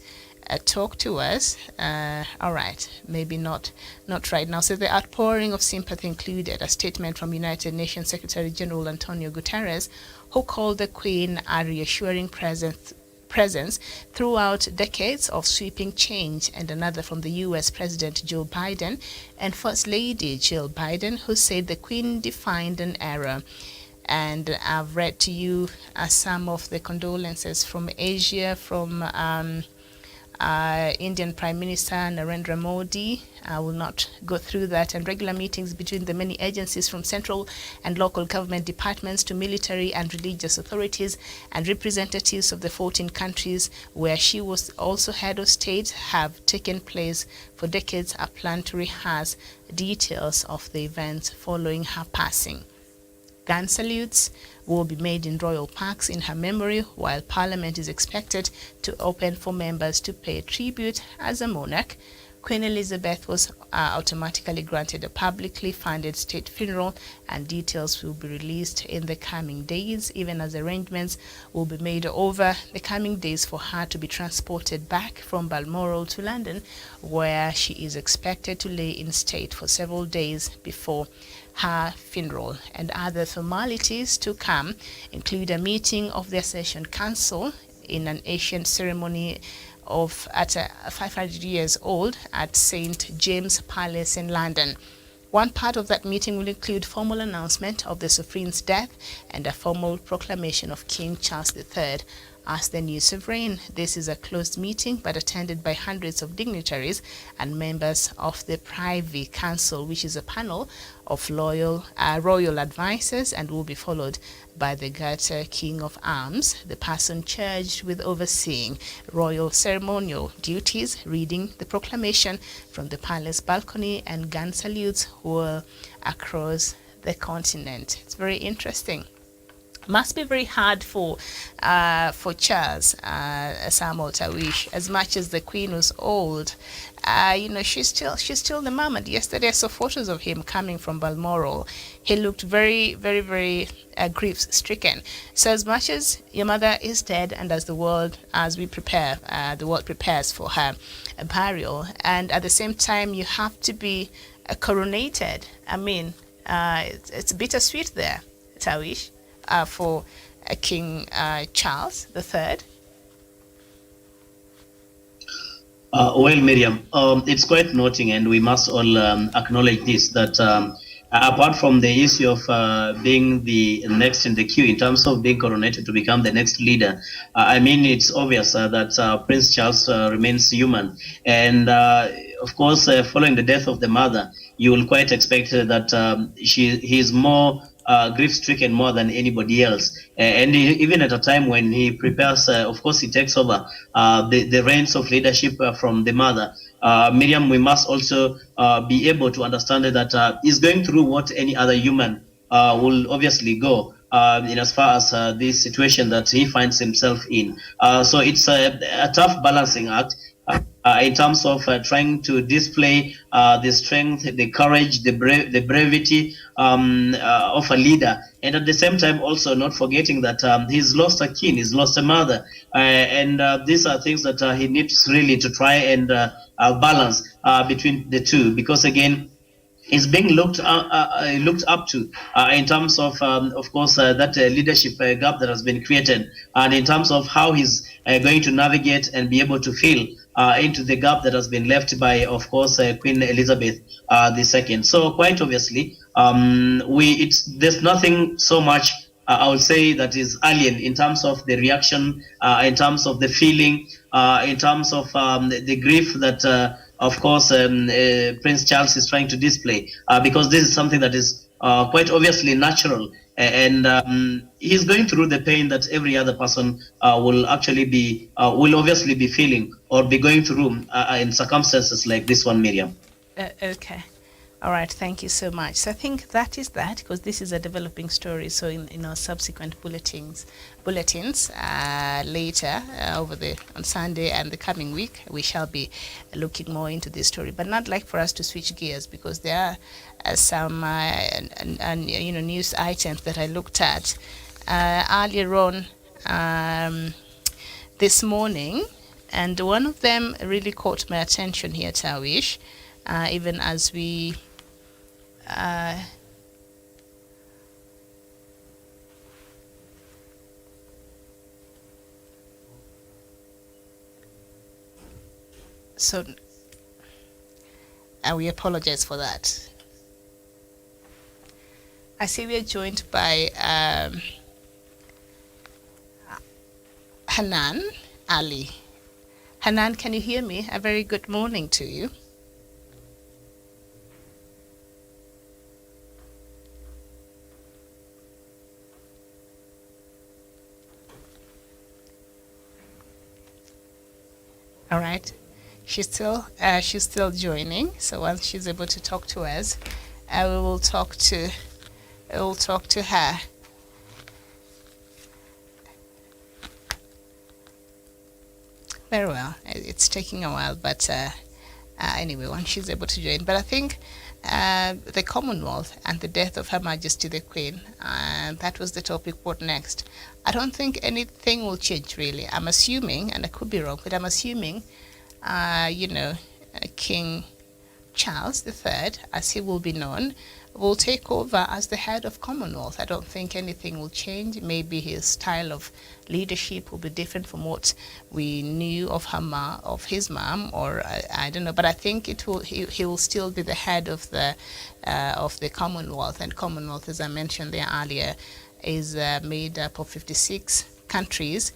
talk to us. All right, maybe not right now. So the outpouring of sympathy included a statement from United Nations Secretary General Antonio Guterres, who called the Queen a reassuring presence throughout decades of sweeping change, and another from the US President Joe Biden and First Lady Jill Biden, who said the Queen defined an era. And I've read to you some of the condolences from Asia, from Indian Prime Minister Narendra Modi. I will not go through that. And regular meetings between the many agencies, from central and local government departments to military and religious authorities and representatives of the 14 countries where she was also head of state, have taken place for decades. A plan to rehearse details of the events following her passing. Gun salutes will be made in royal parks in her memory, while Parliament is expected to open for members to pay tribute. As a monarch, Queen Elizabeth was automatically granted a publicly funded state funeral, and details will be released in the coming days, even as arrangements will be made over the coming days for her to be transported back from Balmoral to London, where she is expected to lay in state for several days before her funeral. And other formalities to come include a meeting of the Accession Council in an ancient ceremony at 500 years old at St. James Palace in London. One part of that meeting will include formal announcement of the Sovereign's death and a formal proclamation of King Charles III as the new sovereign. This is a closed meeting but attended by hundreds of dignitaries and members of the Privy Council, which is a panel of royal advisors, and will be followed by the Garter King of Arms, the person charged with overseeing royal ceremonial duties, reading the proclamation from the palace balcony, and gun salutes whirl across the continent. It's very interesting. Must be very hard for Charles, Samuel Tawish, as much as the Queen was old. She's still the mom. And yesterday I saw photos of him coming from Balmoral. He looked very, very, very grief-stricken. So as much as your mother is dead, and as the world prepares for her burial, and at the same time you have to be coronated. I mean, it's bittersweet there, Tawish. For King Charles III? Well, Miriam, it's quite noting, and we must all acknowledge this, that apart from the issue of being the next in the queue in terms of being coronated to become the next leader, it's obvious that Prince Charles remains human. And of course, following the death of the mother, you will quite expect that he is more grief-stricken more than anybody else. And even at a time when he prepares, of course, he takes over the reins of leadership from the mother. Miriam, we must also be able to understand that he's going through what any other human will obviously go in as far as this situation that he finds himself in. So it's a tough balancing act. In terms of trying to display the strength, the courage, the bravery of a leader, and at the same time also not forgetting that he's lost a king, he's lost a mother, and these are things that he needs really to try and balance between the two, because again, is being looked up to in terms of course, that leadership gap that has been created, and in terms of how he's going to navigate and be able to fill into the gap that has been left by, of course, Queen Elizabeth II. So quite obviously, there's nothing so much I would say that is alien in terms of the reaction, in terms of the feeling, in terms of the grief that, of course, Prince Charles is trying to display, because this is something that is quite obviously natural, and he's going through the pain that every other person will obviously be feeling or be going through in circumstances like this one, Miriam. Okay. All right, thank you so much. So I think that is that, because this is a developing story. So in our subsequent bulletins later on Sunday and the coming week, we shall be looking more into this story. But not like for us to switch gears, because there are some news items that I looked at earlier on this morning, and one of them really caught my attention here, Tawish, even as we we apologize for that. I see we are joined by Hanan Ali. Hanan, can you hear me? A very good morning to you. All right, she's still joining. So once she's able to talk to us, we will talk to her. Very well. It's taking a while, but anyway, once she's able to join. But I think the Commonwealth and the death of Her Majesty the Queen, that was the topic. What next? I don't think anything will change, really. I'm assuming, and I could be wrong, but I'm assuming, King Charles III, as he will be known, will take over as the head of Commonwealth. I don't think anything will change. Maybe his style of leadership will be different from what we knew of his mom, or I don't know. But I think he will still be the head of the Commonwealth. And Commonwealth, as I mentioned there earlier, is made up of 56 countries,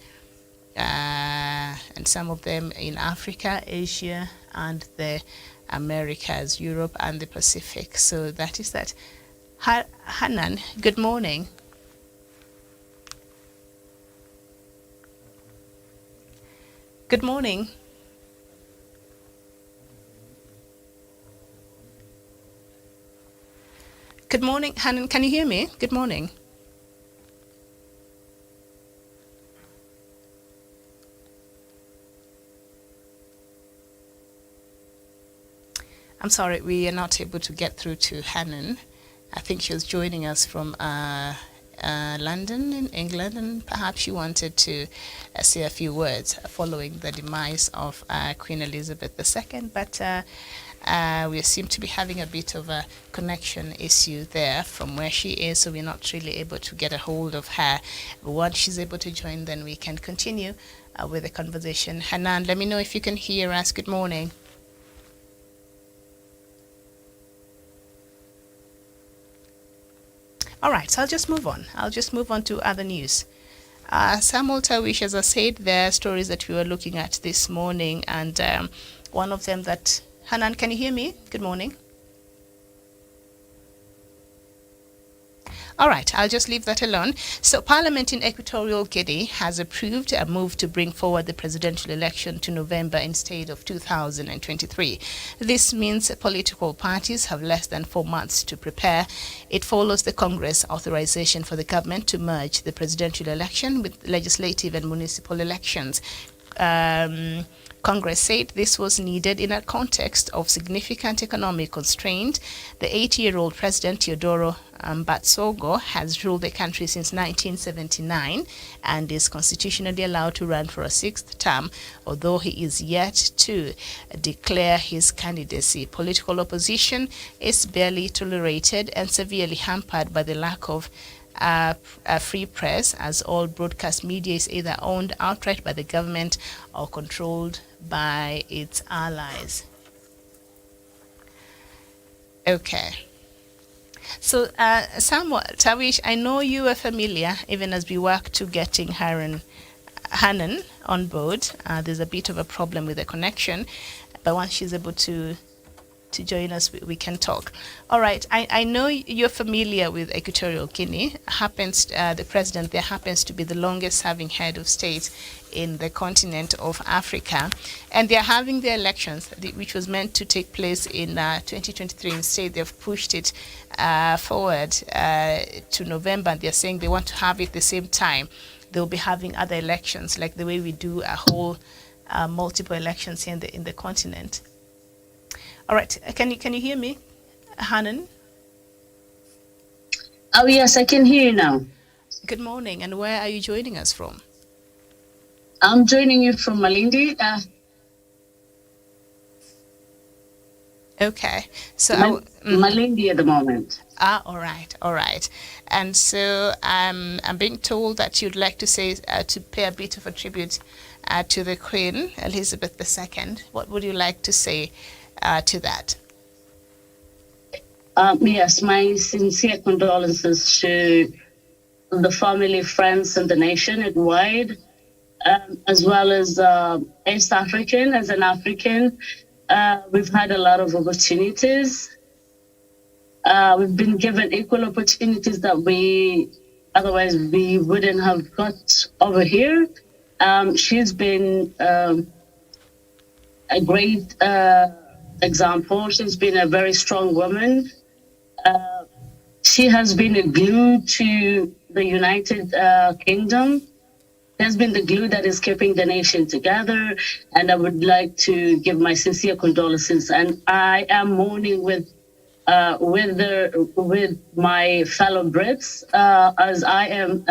and some of them in Africa, Asia, and the Americas, Europe, and the Pacific. So that is that. Hanan, good morning. Good morning. Good morning, Hanan. Can you hear me? Good morning. I'm sorry, we are not able to get through to Hanan. I think she was joining us from London in England, and perhaps she wanted to say a few words following the demise of Queen Elizabeth II, but we seem to be having a bit of a connection issue there from where she is, so we're not really able to get a hold of her. Once she's able to join, then we can continue with the conversation. Hanan, let me know if you can hear us. Good morning. All right, so I'll just move on to other news. Samuel Tawish, as I said, there are stories that we were looking at this morning, and one of them that... Hanan, can you hear me? Good morning. All right, I'll just leave that alone. So Parliament in Equatorial Guinea has approved a move to bring forward the presidential election to November instead of 2023. This means political parties have less than 4 months to prepare. It follows the Congress authorization for the government to merge the presidential election with legislative and municipal elections. Congress said this was needed in a context of significant economic constraint. The 80-year-old president, Teodoro Mbatsogo, has ruled the country since 1979 and is constitutionally allowed to run for a 6th term, although he is yet to declare his candidacy. Political opposition is barely tolerated and severely hampered by the lack of a free press, as all broadcast media is either owned outright by the government or controlled by its allies. Okay. So, Samuel Tawish, I know you are familiar, even as we work to getting Hanan on board. There's a bit of a problem with the connection, but once she's able to join us, we can talk. All right, I know you're familiar with Equatorial Guinea. The president there happens to be the longest serving head of state in the continent of Africa, and they're having their elections, which was meant to take place in 2023. Instead, they've pushed it forward to November, and they're saying they want to have it the same time. They'll be having other elections, like the way we do a whole multiple elections here in the continent. All right, can you hear me, Hanan? Oh yes, I can hear you now. Good morning, and where are you joining us from? I'm joining you from Malindi. Okay, so Malindi at the moment. All right. And so I'm being told that you'd like to say to pay a bit of a tribute to the Queen Elizabeth II. What would you like to say to that? Yes, my sincere condolences to the family, friends, and the nation at wide, as well as East African. As an African, we've had a lot of opportunities. We've been given equal opportunities that otherwise we wouldn't have got over here. She's been a great example. She's been a very strong woman. She has been a glue to the United Kingdom. Has been the glue that is keeping the nation together. And I would like to give my sincere condolences. And I am mourning with my fellow Brits, as I am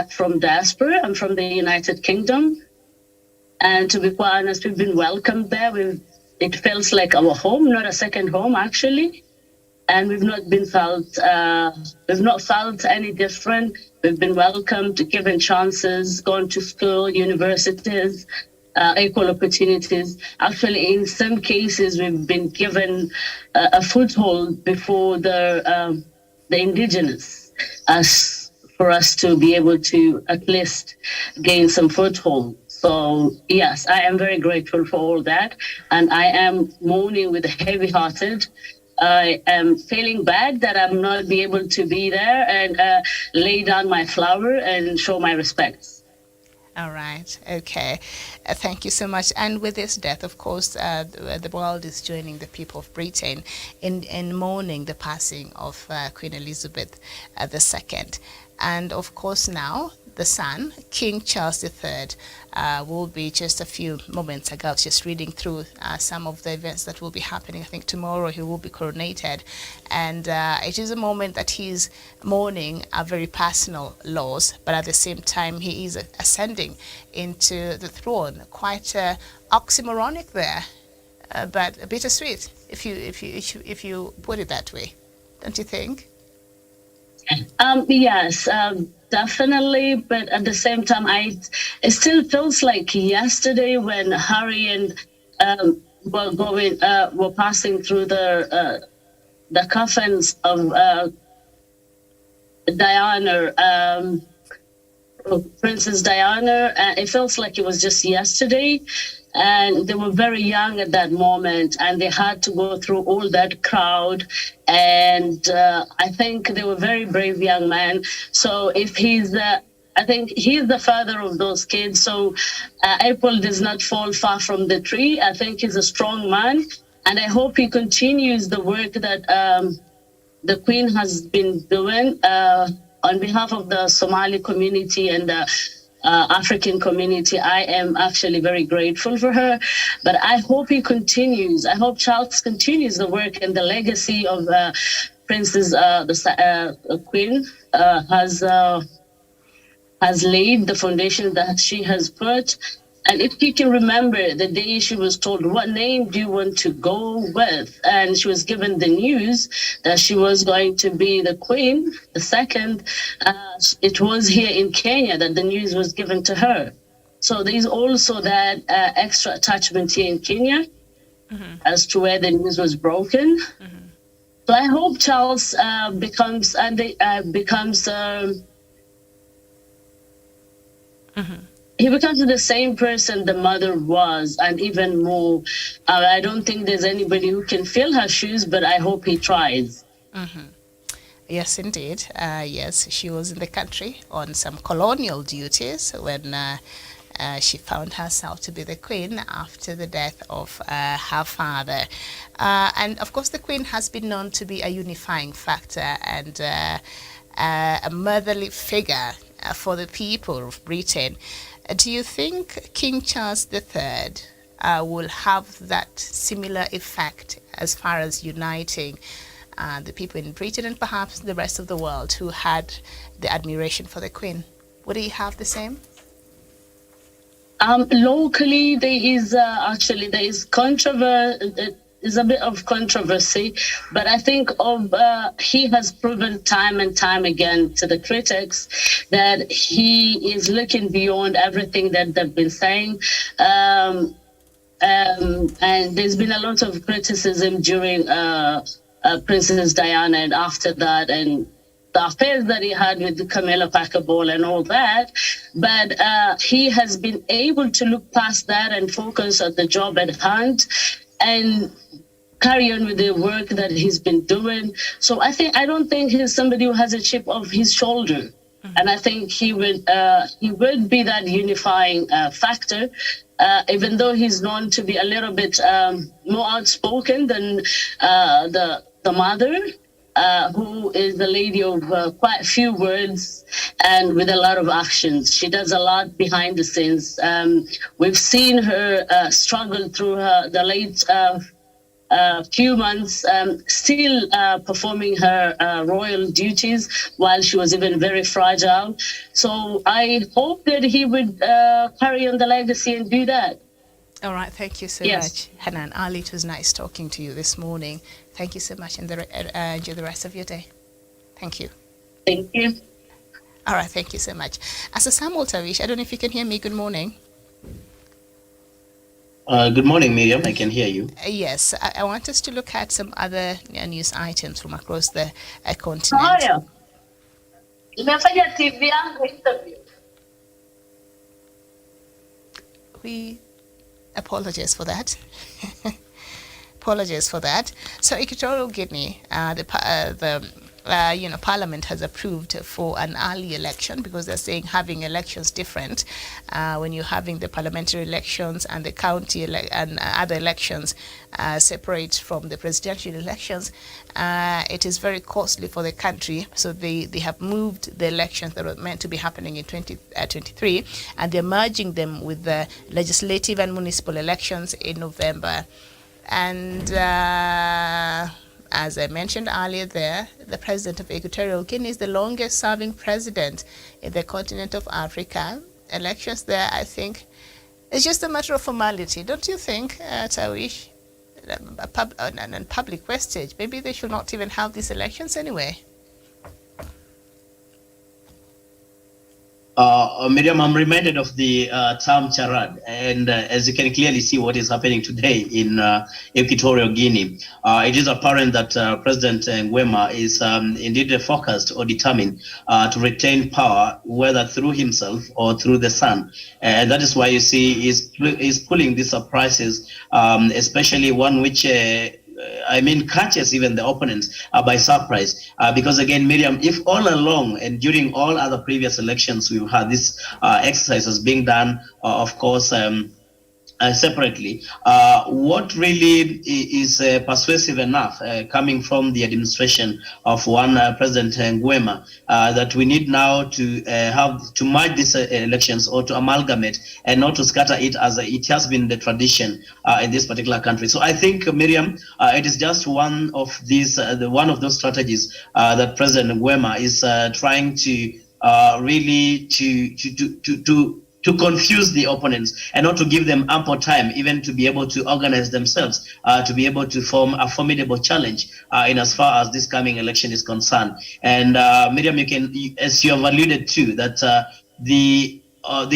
from diaspora. I'm from the United Kingdom. And to be quite honest, we've been welcomed there. It feels like our home, not a second home, actually. And we've not felt any different. We've been welcomed, given chances, gone to school, universities, equal opportunities. Actually, in some cases, we've been given a foothold before the indigenous. As for us to be able to at least gain some foothold. So yes, I am very grateful for all that, and I am mourning with heavy-hearted. I am feeling bad that I'm not be able to be there and lay down my flower and show my respects. All right. Okay. Thank you so much. And with this death, of course, the world is joining the people of Britain in mourning the passing of Queen Elizabeth II. And of course, now the son, King Charles III, will be just a few moments ago. I was just reading through some of the events that will be happening. I think tomorrow he will be coronated. And it is a moment that he's mourning a very personal loss, but at the same time he is ascending into the throne. Quite oxymoronic there, but bittersweet if you put it that way, don't you think? Yes, definitely. But at the same time, it still feels like yesterday when Harry and were passing through the coffins of Diana, Princess Diana. It feels like it was just yesterday. And they were very young at that moment, and they had to go through all that crowd. And I think they were very brave young men. So if I think he's the father of those kids. So April does not fall far from the tree. I think he's a strong man, and I hope he continues the work that the Queen has been doing on behalf of the Somali community and the African community. I am actually very grateful for her, but I hope he continues. I hope Charles continues the work and the legacy of Princess the Queen has laid the foundation that she has put. And if you can remember the day she was told, what name do you want to go with? And she was given the news that she was going to be the Queen, the second. It was here in Kenya that the news was given to her. So there's also that extra attachment here in Kenya as to where the news was broken. So I hope Charles becomes he becomes the same person the mother was, and even more. I don't think there's anybody who can fill her shoes, but I hope he tries. Yes, indeed. Yes, she was in the country on some colonial duties when she found herself to be the Queen after the death of her father. And of course, the Queen has been known to be a unifying factor and a motherly figure for the people of Britain. Do you think King Charles III will have that similar effect as far as uniting the people in Britain and perhaps the rest of the world who had the admiration for the Queen? Would he have the same? Locally, there is controversy. There's a bit of controversy, but I think he has proven time and time again to the critics that he is looking beyond everything that they've been saying. And there's been a lot of criticism during Princess Diana and after that, and the affairs that he had with Camilla Parker Bowles and all that. But he has been able to look past that and focus on the job at hand and carry on with the work that he's been doing. So I don't think he's somebody who has a chip off his shoulder. And I think he would be that unifying factor, even though he's known to be a little bit more outspoken than the mother, who is the lady of quite a few words and with a lot of actions. She does a lot behind the scenes. We've seen her struggle through the late few months, still performing her royal duties while she was even very fragile. So I hope that he would carry on the legacy and do that. All right, thank you so much, Hanan Ali. It was nice talking to you this morning. Thank you so much, and enjoy the rest of your day. Thank you. Thank you. All right, thank you so much. As a Samuel Tavish, I don't know if you can hear me. Good morning. Good morning, Miriam. I can hear you. Yes, I want us to look at some other news items from across the continent. Nimefanya TV yangu interview. We apologize for that. Apologize for that. So Equatorial Guinea, Parliament has approved for an early election, because they're saying having elections different when you're having the parliamentary elections and the county and other elections separate from the presidential elections. It is very costly for the country, so they have moved the elections that were meant to be happening in 2023, and they're merging them with the legislative and municipal elections in November. And as I mentioned earlier there, the president of Equatorial Guinea is the longest serving president in the continent of Africa. Elections there, I think, it's just a matter of formality. Don't you think, Tawish? On public wastage, maybe they should not even have these elections anyway. Miriam, I'm reminded of the term charade, and as you can clearly see what is happening today in Equatorial Guinea, it is apparent that President Nguema is indeed focused or determined to retain power, whether through himself or through the son. And that is why you see he's pulling these surprises, especially one which catches even the opponents by surprise. Because again, Miriam, if all along and during all other previous elections we've had this exercises being done, of course, separately, what really is persuasive enough coming from the administration of one President Nguema that we need now to have to merge these elections, or to amalgamate and not to scatter it as it has been the tradition in this particular country. So I think, Miriam, it is just one of these, one of those strategies that President Nguema is trying to really to confuse the opponents and not to give them ample time even to be able to organize themselves, to be able to form a formidable challenge in as far as this coming election is concerned. And Miriam, you can, as you have alluded to, that the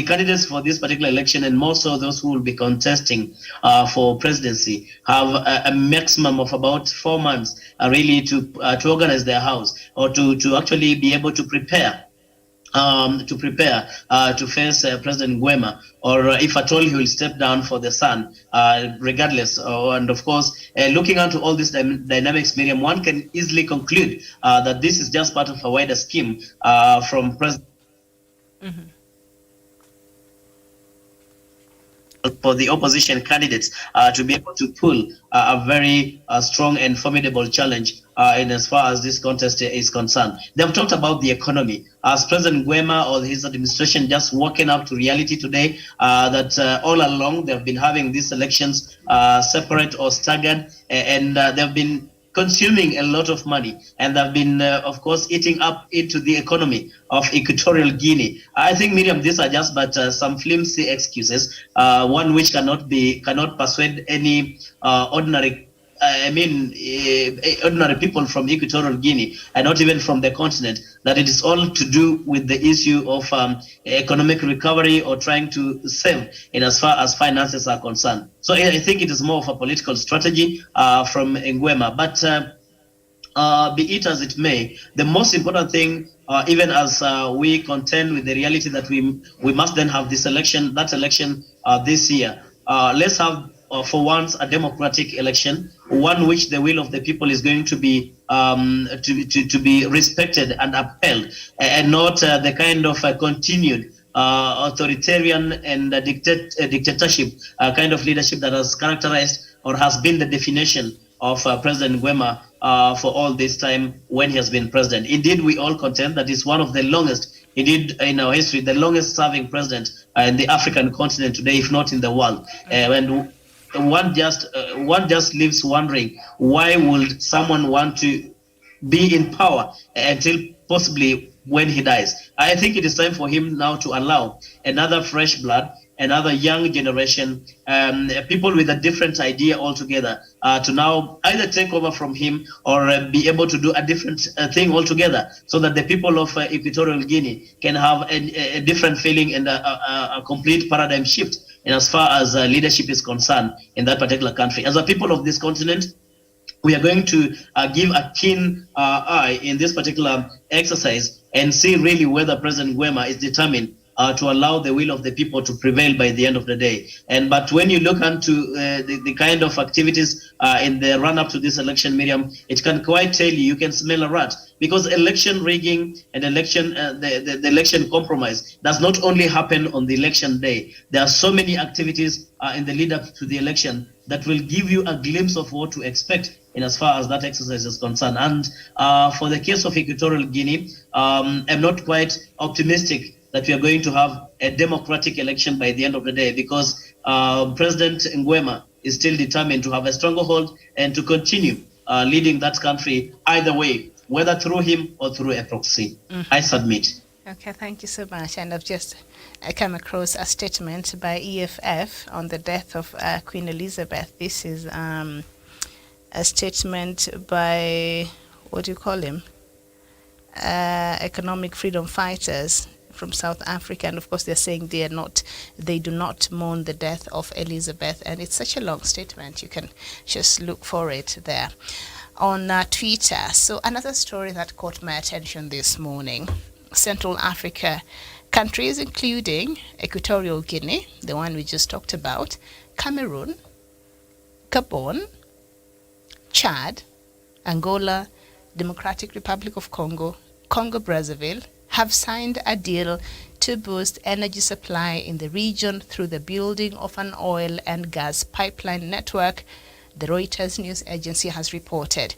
candidates for this particular election, and more so those who will be contesting for presidency, have a maximum of about 4 months really to organize their house, or to actually be able to prepare to face President Nguema, or if at all he will step down for the son, regardless. And of course, looking into all these dynamics, Miriam, one can easily conclude that this is just part of a wider scheme from President. Mm-hmm. For the opposition candidates to be able to pull a very strong and formidable challenge in as far as this contest is concerned. They've talked about the economy. As President Nguema or his administration just woken up to reality today that all along they've been having these elections separate or staggered, and they've been consuming a lot of money, and they've been, of course, eating up into the economy of Equatorial Guinea. I think, Miriam, these are just but some flimsy excuses, one which cannot persuade any ordinary people from Equatorial Guinea, and not even from the continent, that it is all to do with the issue of economic recovery or trying to save in as far as finances are concerned. So I think it is more of a political strategy from Nguema. But be it as it may, the most important thing, even as we contend with the reality that we must then have this election, this year, let's have for once a democratic election, one which the will of the people is going to be to be respected and upheld, and not the kind of continued authoritarian and dictatorship kind of leadership that has characterized or has been the definition of President Nguema for all this time when he has been president. Indeed, we all contend that he's one of the longest, indeed in our history, the longest serving president in the African continent today, if not in the world. And one just leaves wondering, why would someone want to be in power until possibly when he dies? I think it is time for him now to allow another fresh blood, another young generation, people with a different idea altogether, to now either take over from him or be able to do a different thing altogether, so that the people of Equatorial Guinea can have a different feeling and a complete paradigm shift in as far as leadership is concerned in that particular country. As a people of this continent, we are going to give a keen eye in this particular exercise and see really whether President Nguema is determined to allow the will of the people to prevail by the end of the day. But when you look into the kind of activities in the run-up to this election, Miriam, it can quite tell you can smell a rat, because election rigging and the election compromise does not only happen on the election day. There are so many activities in the lead-up to the election that will give you a glimpse of what to expect in as far as that exercise is concerned. And for the case of Equatorial Guinea, I'm not quite optimistic that we are going to have a democratic election by the end of the day, because President Nguema is still determined to have a stronghold and to continue leading that country either way, whether through him or through a proxy. I submit. Okay, thank you so much. And I've just come across a statement by EFF on the death of Queen Elizabeth. This is a statement by, what do you call him? Economic freedom fighters from South Africa, and of course they're saying they do not mourn the death of Elizabeth, and it's such a long statement. You can just look for it there on Twitter. So another story that caught my attention this morning: Central Africa countries, including Equatorial Guinea, the one we just talked about, Cameroon, Gabon, Chad, Angola, Democratic Republic of Congo, Congo-Brazzaville, have signed a deal to boost energy supply in the region through the building of an oil and gas pipeline network, the Reuters news agency has reported.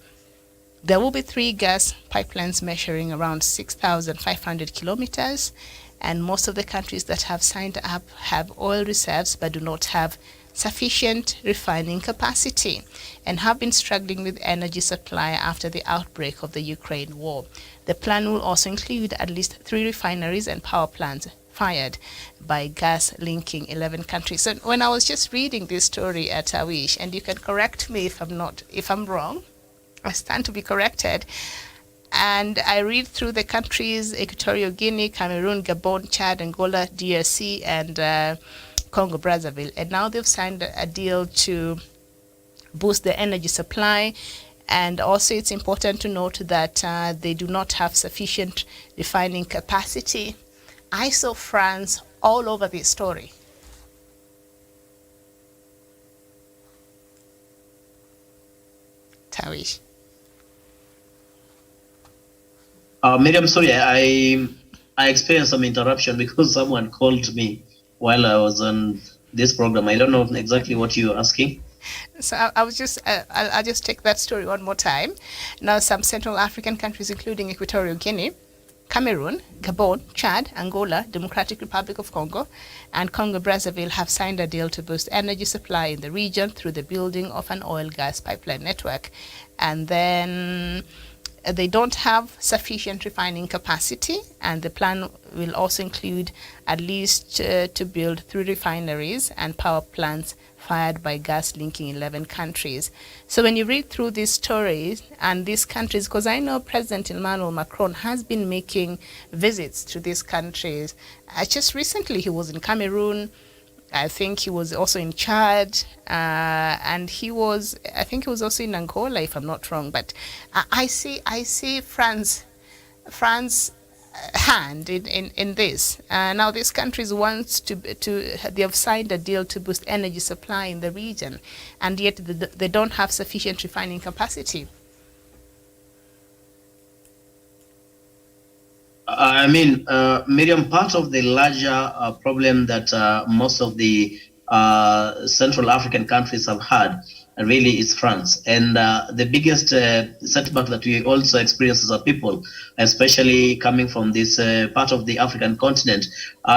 There will be 3 gas pipelines measuring around 6,500 kilometers, and most of the countries that have signed up have oil reserves but do not have sufficient refining capacity and have been struggling with energy supply after the outbreak of the Ukraine war. The plan will also include at least 3 refineries and power plants fired by gas linking 11 countries. So when I was just reading this story at Tawish, and you can correct me if I'm wrong, I stand to be corrected, and I read through the countries: Equatorial Guinea, Cameroon, Gabon, Chad, Angola, DRC, and Congo-Brazzaville, and now they've signed a deal to boost the energy supply. And also it's important to note that they do not have sufficient refining capacity. I saw France all over this story. Tawish. Miriam, sorry, I experienced some interruption because someone called me while I was on this program. I don't know exactly what you're asking. So I'll just take that story one more time. Now, some Central African countries, including Equatorial Guinea, Cameroon, Gabon, Chad, Angola, Democratic Republic of Congo, and Congo-Brazzaville have signed a deal to boost energy supply in the region through the building of an oil-gas pipeline network. And then they don't have sufficient refining capacity, and the plan will also include at least to build 3 refineries and power plants fired by gas linking 11 countries. So when you read through these stories and these countries, because I know President Emmanuel Macron has been making visits to these countries. Just recently he was in Cameroon. I think he was also in Chad, and I think he was also in Angola, if I'm not wrong. But I see France hand in this. Now these countries want they have signed a deal to boost energy supply in the region, and yet they don't have sufficient refining capacity. Miriam, part of the larger problem that most of the Central African countries have had really is France. And the biggest setback that we also experience as a people, especially coming from this part of the African continent,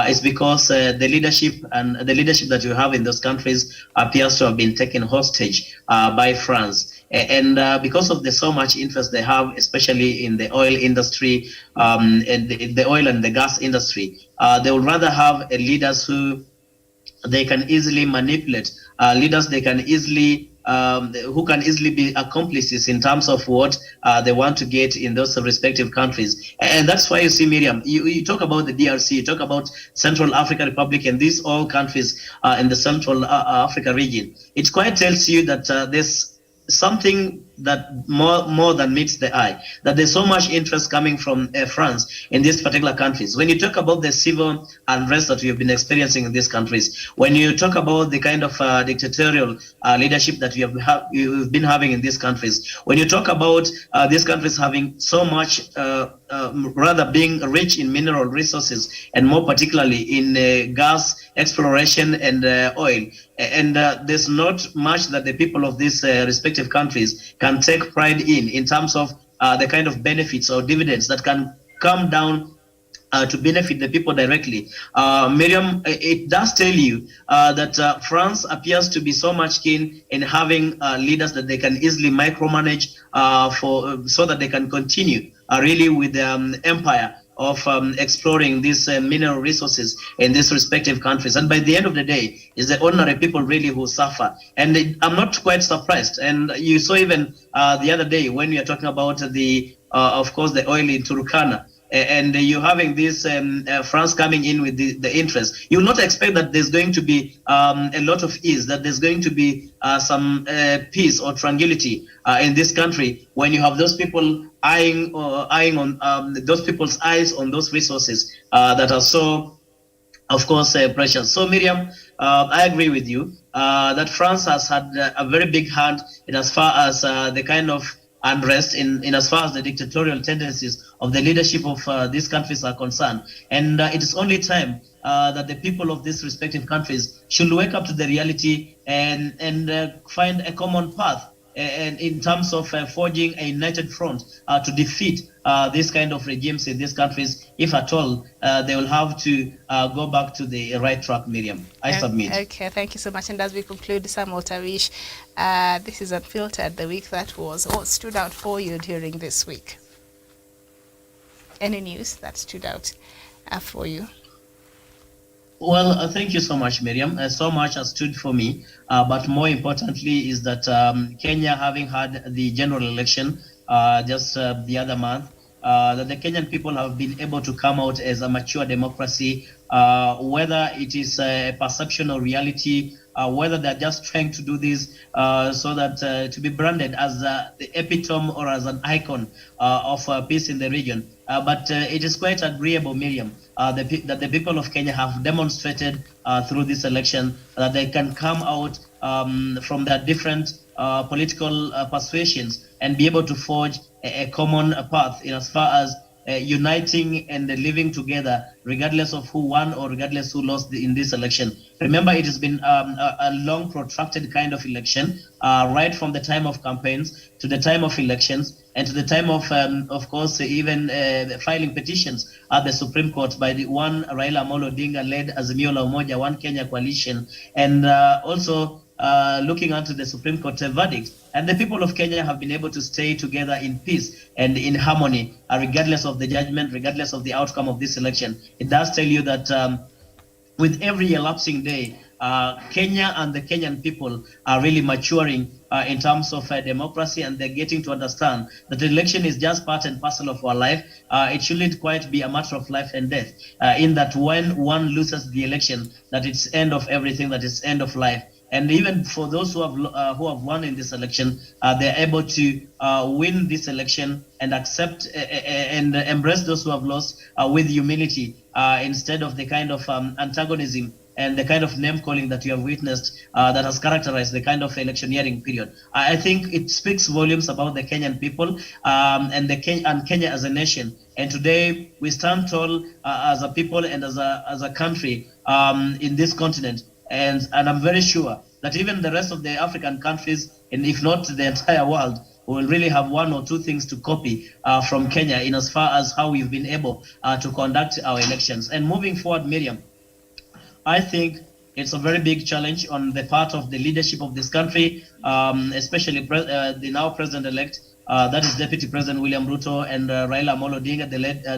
is because the leadership that you have in those countries appears to have been taken hostage by France. And because of the so much interest they have, especially in the oil industry and the oil and the gas industry, they would rather have leaders who they can easily manipulate, leaders they can easily who can easily be accomplices in terms of what they want to get in those respective countries. And that's why you see, Miriam, you talk about the DRC, you talk about Central African Republic, and these all countries in the Central Africa region. It quite tells you that there's something that more than meets the eye, that there's so much interest coming from France in these particular countries. When you talk about the civil unrest that we have been experiencing in these countries, when you talk about the kind of dictatorial leadership that we've been having in these countries, when you talk about these countries having so much, rather being rich in mineral resources, and more particularly in gas exploration and oil, and there's not much that the people of these respective countries can take pride in terms of the kind of benefits or dividends that can come down to benefit the people directly. Miriam, it does tell you that France appears to be so much keen in having leaders that they can easily micromanage so that they can continue really with the empire of exploring these mineral resources in these respective countries. And by the end of the day, it's the ordinary people really who suffer. And I'm not quite surprised. And you saw even the other day when we are talking about of course, the oil in Turkana, and you're having this France coming in with the interest. You will not expect that there's going to be a lot of ease, that there's going to be some peace or tranquility in this country when you have those people eyeing on those people's eyes on those resources that are so, of course, precious. So, Miriam, I agree with you that France has had a very big hand in as far as the kind of unrest in as far as the dictatorial tendencies of the leadership of these countries are concerned. And it is only time that the people of these respective countries should wake up to the reality and find a common path and in terms of forging a united front to defeat this kind of regimes in these countries, if at all they will have to go back to the right track. Miriam, I submit. Okay, thank you so much. And as we conclude, Samuel Tawish, this is Unfiltered, the week that was. What stood out for you during this week? Any news that stood out for you? Well, thank you so much, Miriam. So much has stood for me, but more importantly is that Kenya, having had the general election just the other month, that the Kenyan people have been able to come out as a mature democracy, whether it is a perception or reality, whether they're just trying to do this so that to be branded as the epitome or as an icon of peace in the region. But it is quite agreeable, Miriam, that the people of Kenya have demonstrated through this election that they can come out from their different political persuasions and be able to forge a common path in as far as uniting and living together, regardless of who won or regardless who lost in this election. Remember, it has been a long, protracted kind of election, right from the time of campaigns to the time of elections and to the time of course, even filing petitions at the Supreme Court by the one Raila Amolo Odinga led Azimio la Umoja, One Kenya coalition, and also looking onto the Supreme Court verdict. And the people of Kenya have been able to stay together in peace and in harmony, regardless of the judgment, regardless of the outcome of this election. It does tell you that with every elapsing day, Kenya and the Kenyan people are really maturing in terms of democracy, and they're getting to understand that the election is just part and parcel of our life. It shouldn't quite be a matter of life and death, in that when one loses the election, that it's end of everything, that it's end of life. And even for those who have won in this election, they're able to win this election and accept and embrace those who have lost with humility, instead of the kind of antagonism and the kind of name calling that you have witnessed that has characterized the kind of electioneering period. I think it speaks volumes about the Kenyan people and Kenya as a nation. And today we stand tall as a people and as a country in this continent. And I'm very sure that even the rest of the African countries, and if not the entire world, will really have one or two things to copy from Kenya in as far as how we've been able to conduct our elections. And moving forward, Miriam, I think it's a very big challenge on the part of the leadership of this country, especially the now president-elect, that is Deputy President William Ruto and Raila Amolo Odinga,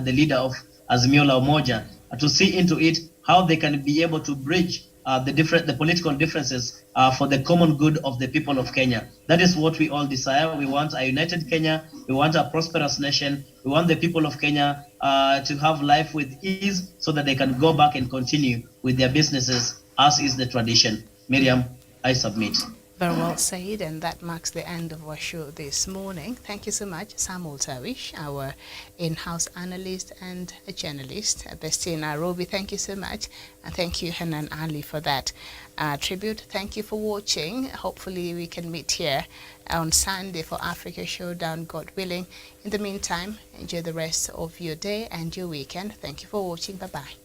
the leader of Azimio la Umoja, to see into it how they can be able to bridge the political differences for the common good of the people of Kenya. That is what we all desire. We want a united Kenya. We want a prosperous nation. We want the people of Kenya to have life with ease so that they can go back and continue with their businesses as is the tradition. Miriam, I submit. Very well said, and that marks the end of our show this morning. Thank you so much, Samuel Tawish, our in-house analyst and a journalist based in Nairobi. Thank you so much, and thank you, Hanan Ali, for that tribute. Thank you for watching. Hopefully, we can meet here on Sunday for Africa Showdown, God willing. In the meantime, enjoy the rest of your day and your weekend. Thank you for watching. Bye-bye.